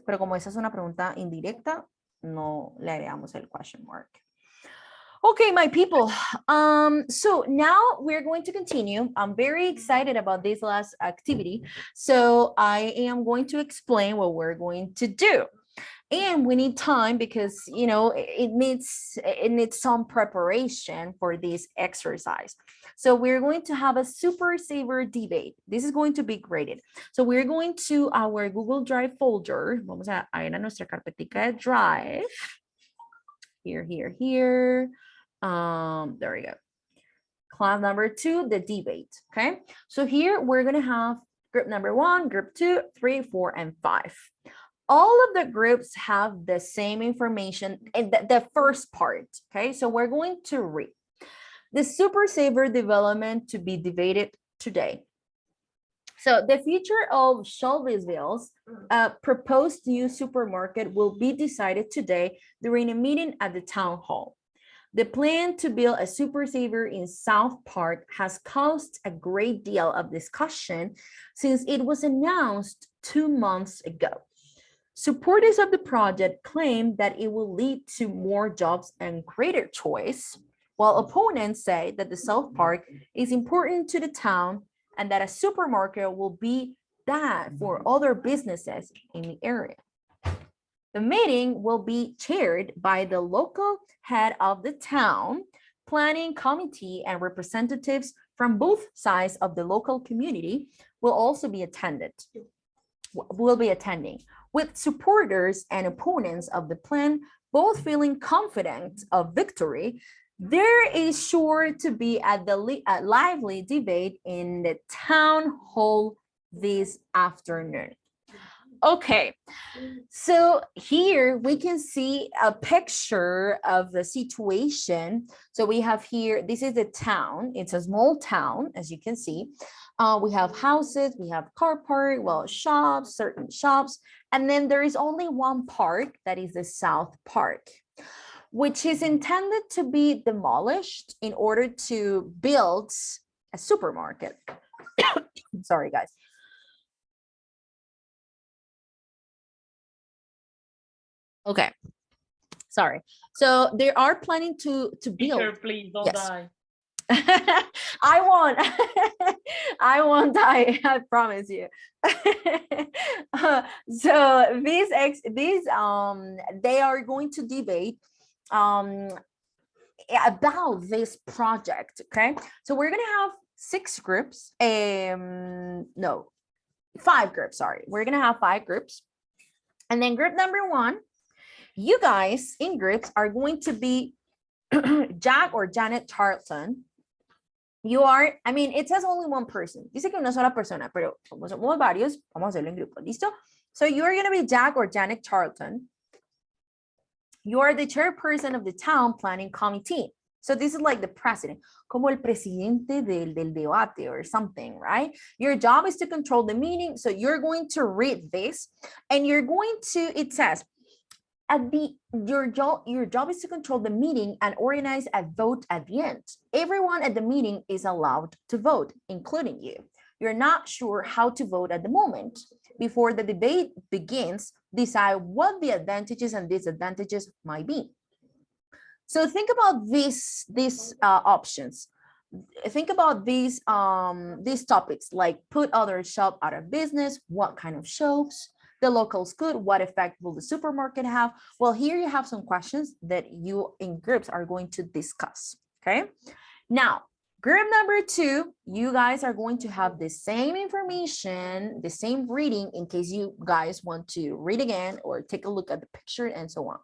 Pero como esa es una pregunta indirecta, no le agregamos el question mark. Okay, my people. So now we're going to continue. I'm very excited about this last activity. So I am going to explain what we're going to do. And we need time because, you know, it needs some preparation for this exercise. So we're going to have a super saver debate. This is going to be graded. So we're going to our Google Drive folder. Vamos a ir a nuestra carpetica de Drive. Here. There we go. Class number 2, the debate. Okay. So here we're going to have group number 1, group 2, 3, 4, and 5. All of the groups have the same information in the first part. Okay. So we're going to read the super saver development to be debated today. So the future of Shelbyville's proposed new supermarket will be decided today during a meeting at the town hall. The plan to build a super saver in South Park has caused a great deal of discussion since it was announced 2 months ago. Supporters of the project claim that it will lead to more jobs and greater choice, while opponents say that the South Park is important to the town and that a supermarket will be that for other businesses in the area. The meeting will be chaired by the local head of the town planning committee, and representatives from both sides of the local community will be attending, with supporters and opponents of the plan both feeling confident of victory. There is sure to be a lively debate in the town hall this afternoon. Okay, so here we can see a picture of the situation. So we have here, this is a town. It's a small town, as you can see. We have houses, we have car park, well, shops, certain shops. And then there is only one park, that is the South Park, which is intended to be demolished in order to build a supermarket. Sorry, guys. Okay, sorry. So they are planning to build. Teacher, please don't Yes. die. I won't. I won't die. I promise you. So they are going to debate about this project. Okay, so we're gonna have 6 groups. No, 5 groups. Sorry, we're gonna have 5 groups, and then group number 1. You guys in groups are going to be Jack or Janet Charlton. You are, I mean, it says only one person. Dice que una sola persona, pero como somos varios, vamos a hacerlo en grupo. ¿Listo? So you're going to be Jack or Janet Charlton. You are the chairperson of the town planning committee. So this is like the president, como el presidente del debate or something, right? Your job is to control the meeting. So you're going to read this and you're going to, it says, your job is to control the meeting and organize a vote at the end. Everyone at the meeting is allowed to vote, including you. You're not sure how to vote at the moment. Before the debate begins, decide what the advantages and disadvantages might be. So think about these options. Think about these topics, like put other shop out of business, what kind of shops, the locals good, what effect will the supermarket have? Well, here you have some questions that you in groups are going to discuss, okay? Now, group number 2, you guys are going to have the same information, the same reading in case you guys want to read again or take a look at the picture and so on.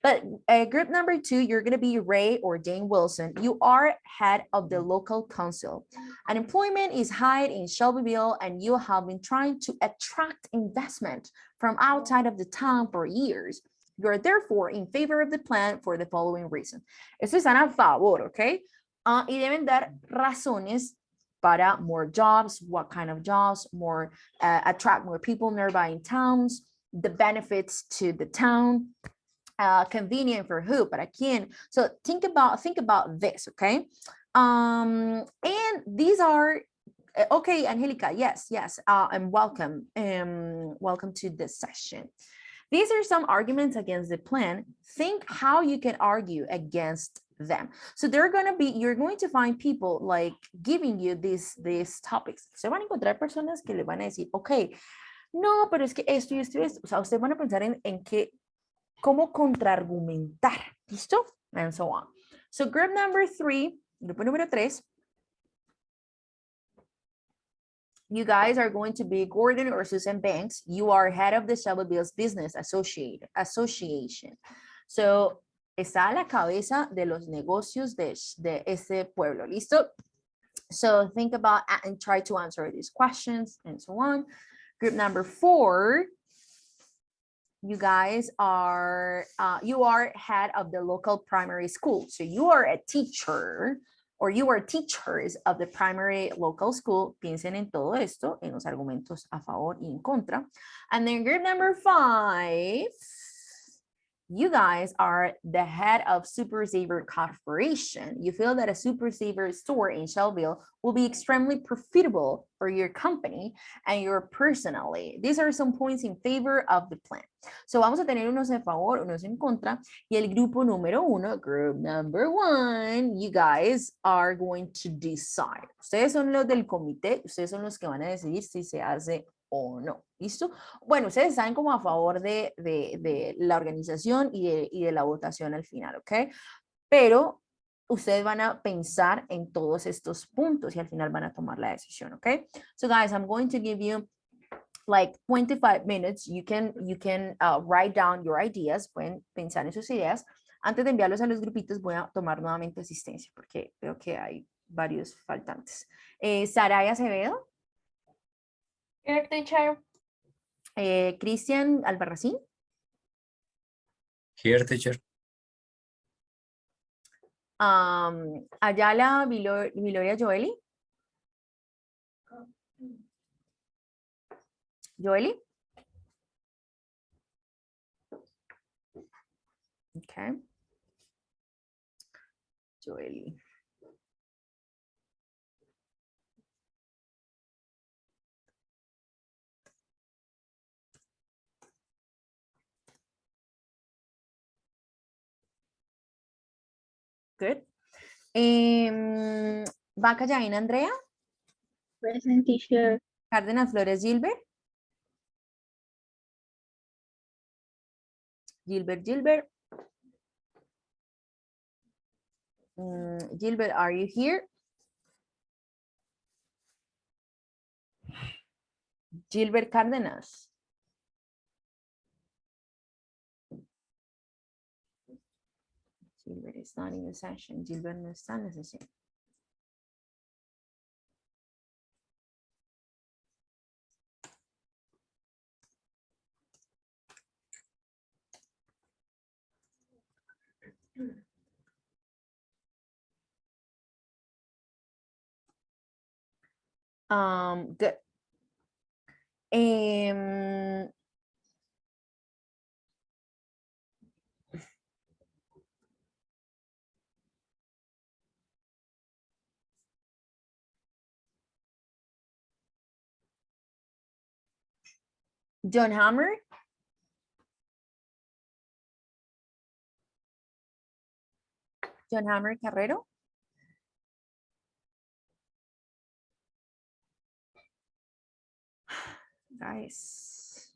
But group number 2, you're going to be Ray or Jane Wilson. You are head of the local council. Unemployment is high in Shelbyville, and you have been trying to attract investment from outside of the town for years. You are therefore in favor of the plan for the following reason. Esto están a favor, okay? Y deben dar razones para more jobs, what kind of jobs, more attract more people nearby in towns, the benefits to the town. Convenient for who, para quién. So think about this, okay? And these are okay, Angelica. Yes, and welcome. Welcome to this session. These are some arguments against the plan. Think how you can argue against them. So you're going to find people like giving you these topics. Se van a encontrar personas que le van a decir, okay, no, pero es que esto y esto y esto. O sea, ustedes van a pensar en que cómo contraargumentar, ¿listo? And so on. So group number 3, grupo número 3, you guys are going to be Gordon or Susan Banks. You are head of the Shelbyville's Business Association. So, está a la cabeza de los negocios de ese pueblo, ¿listo? So think about and try to answer these questions and so on. Group number 4, you guys are, you are head of the local primary school. So you are a teacher or you are teachers of the primary local school. Piensen en todo esto, en los argumentos a favor y en contra. And then group number 5, you guys are the head of Super Saver Corporation. You feel that a Super Saver store in Shelbyville will be extremely profitable for your company and your personally. These are some points in favor of the plan. So vamos a tener unos en favor, unos en contra. Y el grupo número 1, group number 1, you guys are going to decide. Ustedes son los del comité, ustedes son los que van a decidir si se hace o no, ¿listo? Bueno, ustedes están como a favor de la organización y de la votación al final, ¿ok? Pero ustedes van a pensar en todos estos puntos y al final van a tomar la decisión, ¿ok? So guys, I'm going to give you like 25 minutes. You can write down your ideas, pueden pensar en sus ideas. Antes de enviarlos a los grupitos voy a tomar nuevamente asistencia porque veo que hay varios faltantes. Saraya Acevedo. Here, teacher. Cristian Albarracín. Here, teacher. Ayala Viloria Joeli. Joeli. Okay. Joeli. Good. Vaca Yaina Andrea. Present, teacher. Cárdenas Flores Gilbert. Gilbert. Gilbert, are you here? Gilbert Cárdenas. Gilbert is not in the session. Gilbert no está en la sesión. Good. John Hammer. John Hammer Carrero. Guys.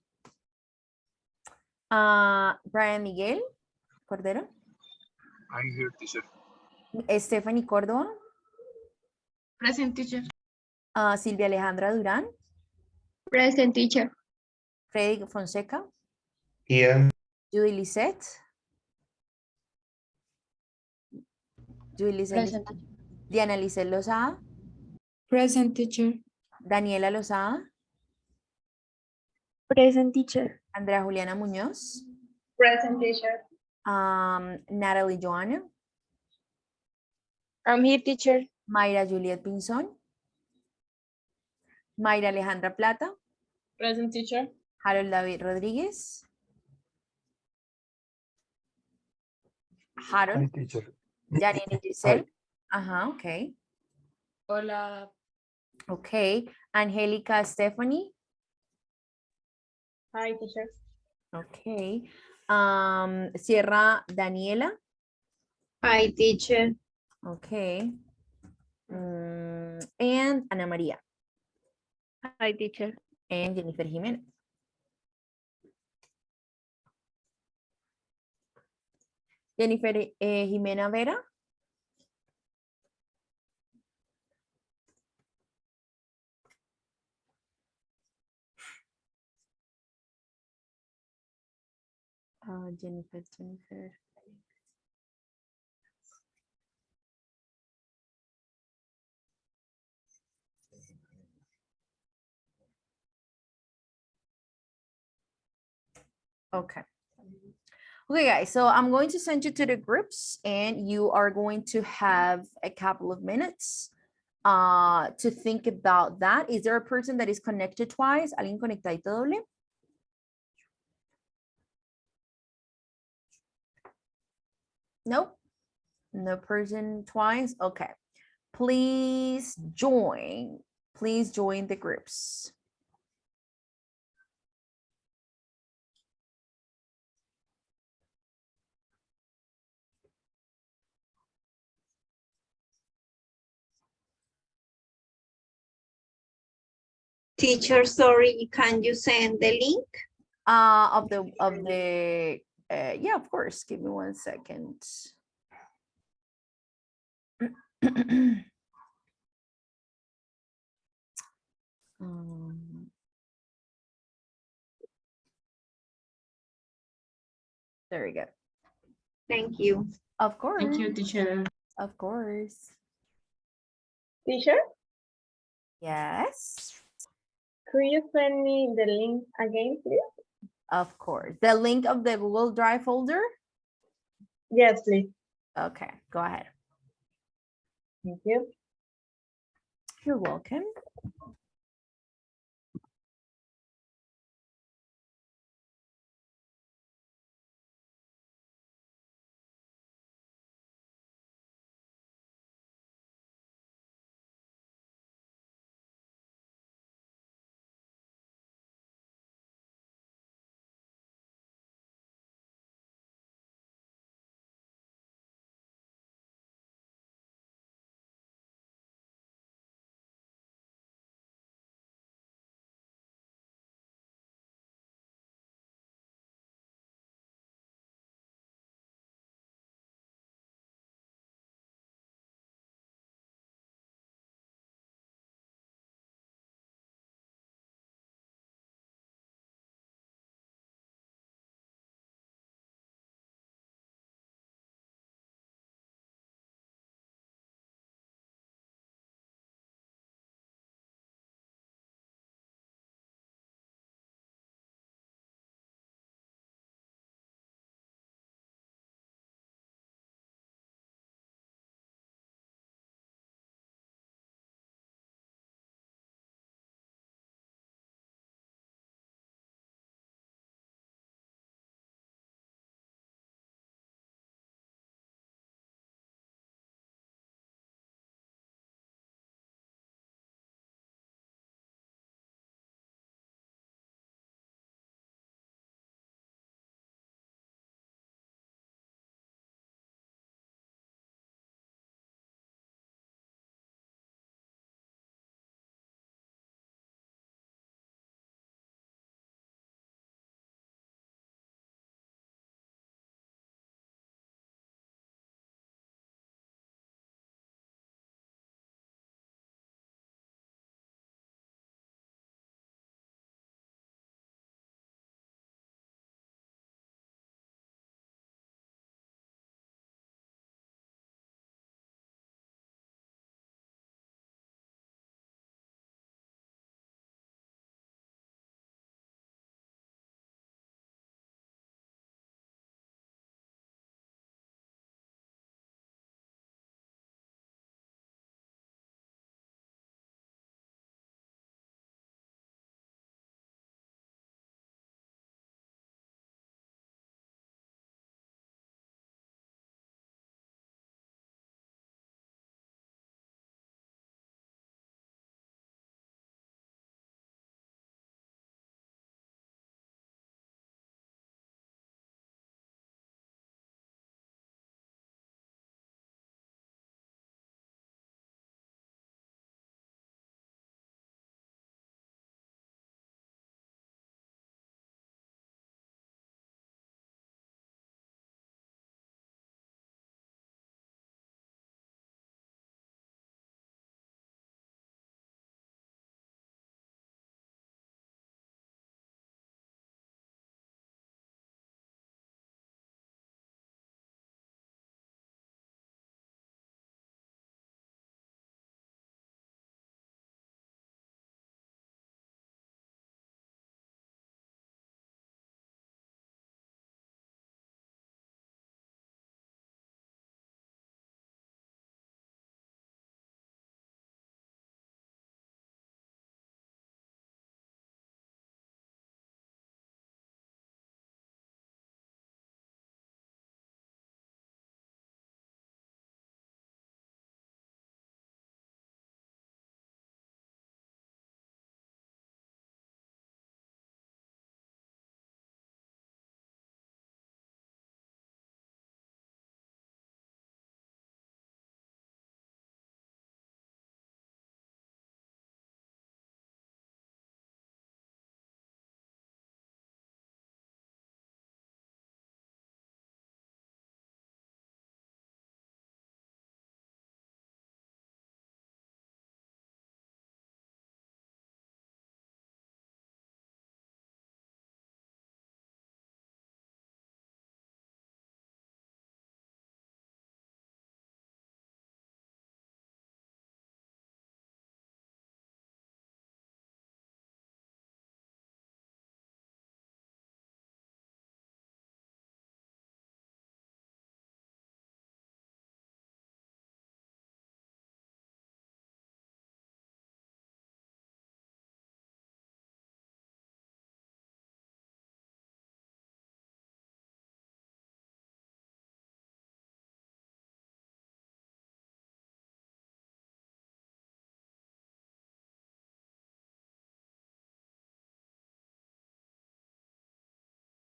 Brian Miguel Cordero. I'm here, teacher. Stephanie Córdoba. Present, teacher. Silvia Alejandra Durán. Present, teacher. Freddy Fonseca. Here. Judy Lisette. Judy Lisette. Present. Diana Lisette Lozada. Present, teacher. Daniela Lozada. Present, teacher. Andrea Juliana Muñoz. Present, teacher. Natalie Joana. I'm here, teacher. Mayra Juliet Pinzón. Mayra Alejandra Plata. Present, teacher. Harold David Rodríguez. Hi, Harold. teacher. Janine Giselle. Ajá, ok. Hola. Ok. Angélica Stephanie. Hi, teacher. Ok. Sierra Daniela. Hi, teacher. Ok. And Ana María. Hi, teacher. And Jennifer Jiménez. Jennifer Jimena Vera. Jennifer. Okay. Okay, guys, so I'm going to send you to the groups and you are going to have a couple of minutes to think about that. Is there a person that is connected twice? ¿Alguien conectadito doble? Nope. No person twice. Okay. Please join. Please join the groups. Teacher, sorry, can you send the link? Yeah, of course. Give me 1 second. There we go. Thank you. Of course. Thank you, teacher. Of course. Teacher, Yes. could you send me the link again, please? Of course. The link of the Google Drive folder? Yes, please. Okay, go ahead. Thank you. You're welcome.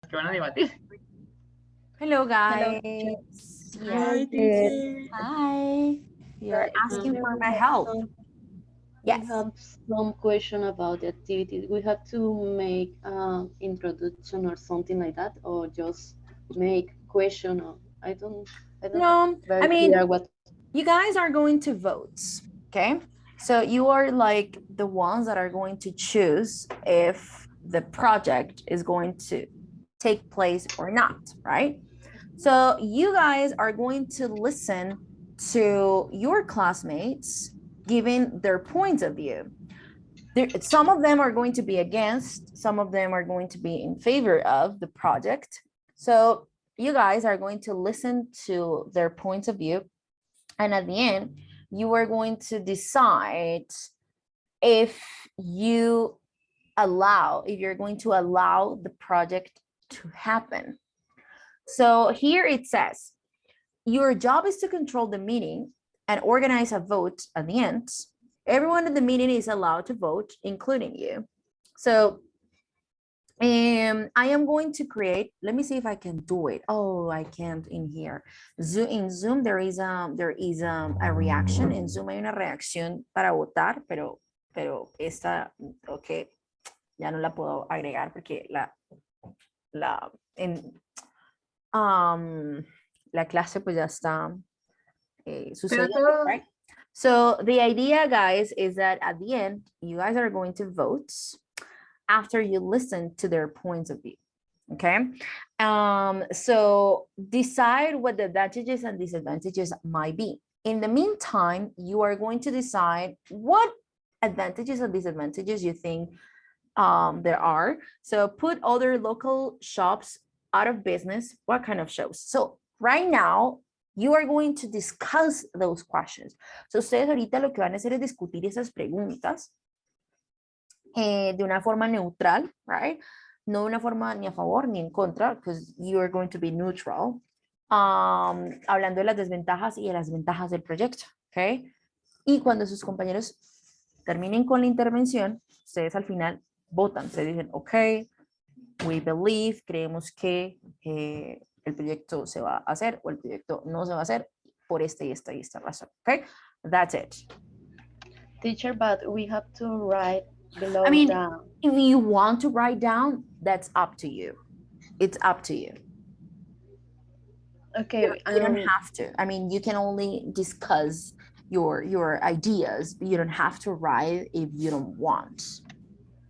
que van a debatir. Hello, Hello, guys. teacher. Yes. teacher. Hi. You're asking for my help. Yes. We have some question about the activities. We have to make introduction or something like that, or just make question. Or I don't No, very I mean, clear what. you guys are going to vote, okay? So you are like the ones that are going to choose if the project is going to take place or not, right? So you guys are going to listen to your classmates giving their points of view. Some of them are going to be against, some of them are going to be in favor of the project. So you guys are going to listen to their points of view. And at the end, you are going to decide if you're going to allow the project to happen. So here it says, your job is to control the meeting and organize a vote at the end. Everyone in the meeting is allowed to vote, including you. So I am going to create, let me see if I can do it. Oh, I can't in here. In Zoom, there is a reaction. En Zoom hay una reacción para votar, pero esta, ok, ya no la puedo agregar porque la clase pues ya está sucediendo, right? So the idea, guys, is that at the end, you guys are going to vote after you listen to their points of view, okay? So decide what the advantages and disadvantages might be. In the meantime, you are going to decide what advantages and disadvantages you think there are. So put other local shops out of business. What kind of shows? So right now, you are going to discuss those questions. So ustedes ahorita lo que van a hacer es discutir esas preguntas de una forma neutral, right? No de una forma ni a favor ni en contra, because you are going to be neutral. Hablando de las desventajas y de las ventajas del proyecto, okay? Y cuando sus compañeros terminen con la intervención, ustedes al final votan, ustedes dicen, ok, we believe, creemos que el proyecto se va a hacer o el proyecto no se va a hacer por esta y esta y esta razón, okay? That's it. Teacher, but we have to write below I mean, the... if you want to write down, that's up to you. It's up to you. Okay. You don't have to. I mean, you can only discuss your ideas, but you don't have to write if you don't want.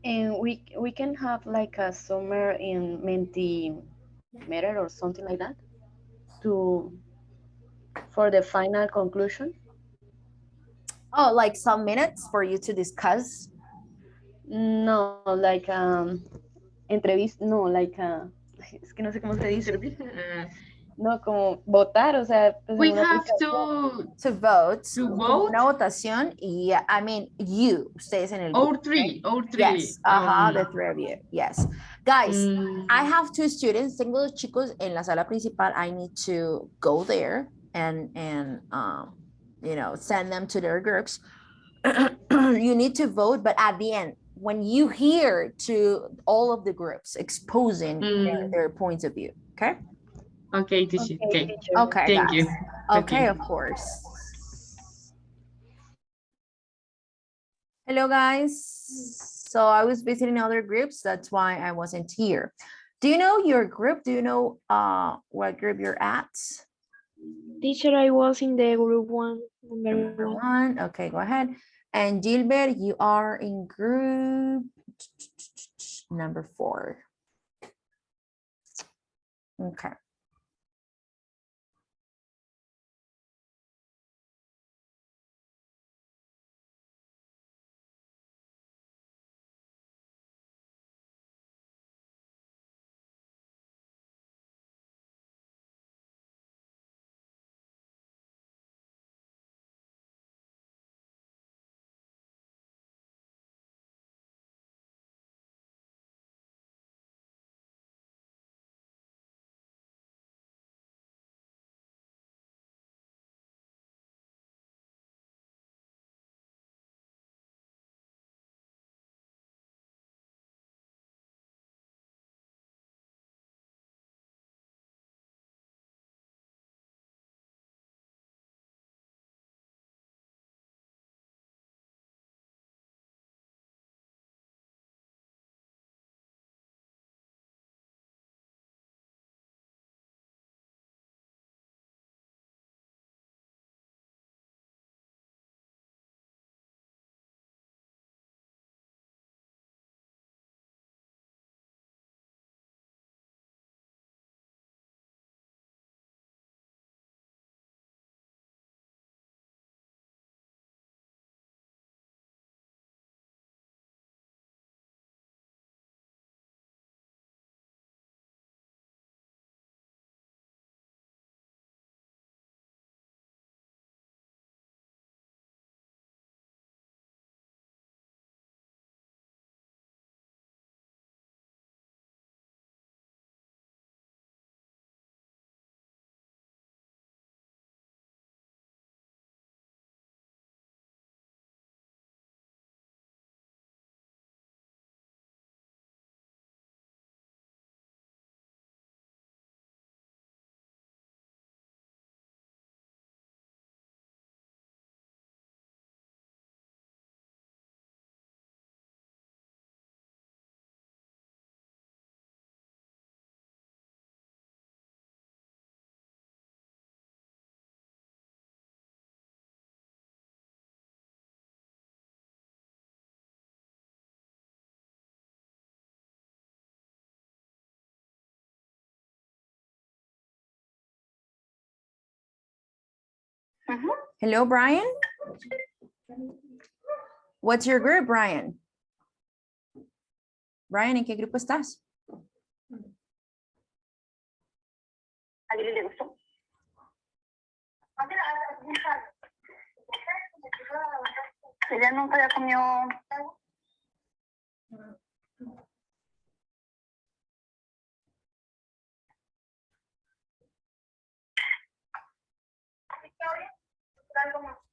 And we can have like a summer in Mentimeter or something like that for the final conclusion. Oh, like some minutes for you to discuss? No, like entrevista, no, like es que no sé cómo se dice. No, como votar, o sea, pues We en una have aplicación. To vote. to Como vote. una votación. Yeah, I mean, you, ustedes en el All grupo, three, okay? all three. Yes, the three of you, yes. Guys, I have 2 students, tengo 2 chicos en la sala principal. I need to go there and you know, send them to their groups. You need to vote, but at the end, when you hear to all of the groups exposing their points of view, okay? Okay, teacher. Okay. Teacher. Okay, Thank guys. you. Okay, Okay. of course. Hello, guys. So I was visiting other groups. That's why I wasn't here. Do you know your group? Do you know what group you're at? Teacher, I was in the group 1, number Number 1. 1. Okay, go ahead. And Gilbert, you are in group number 4. Okay. Hello, Brian. What's your group, Brian? Brian, ¿en qué grupo estás? Ella nunca ya comió. Algo más.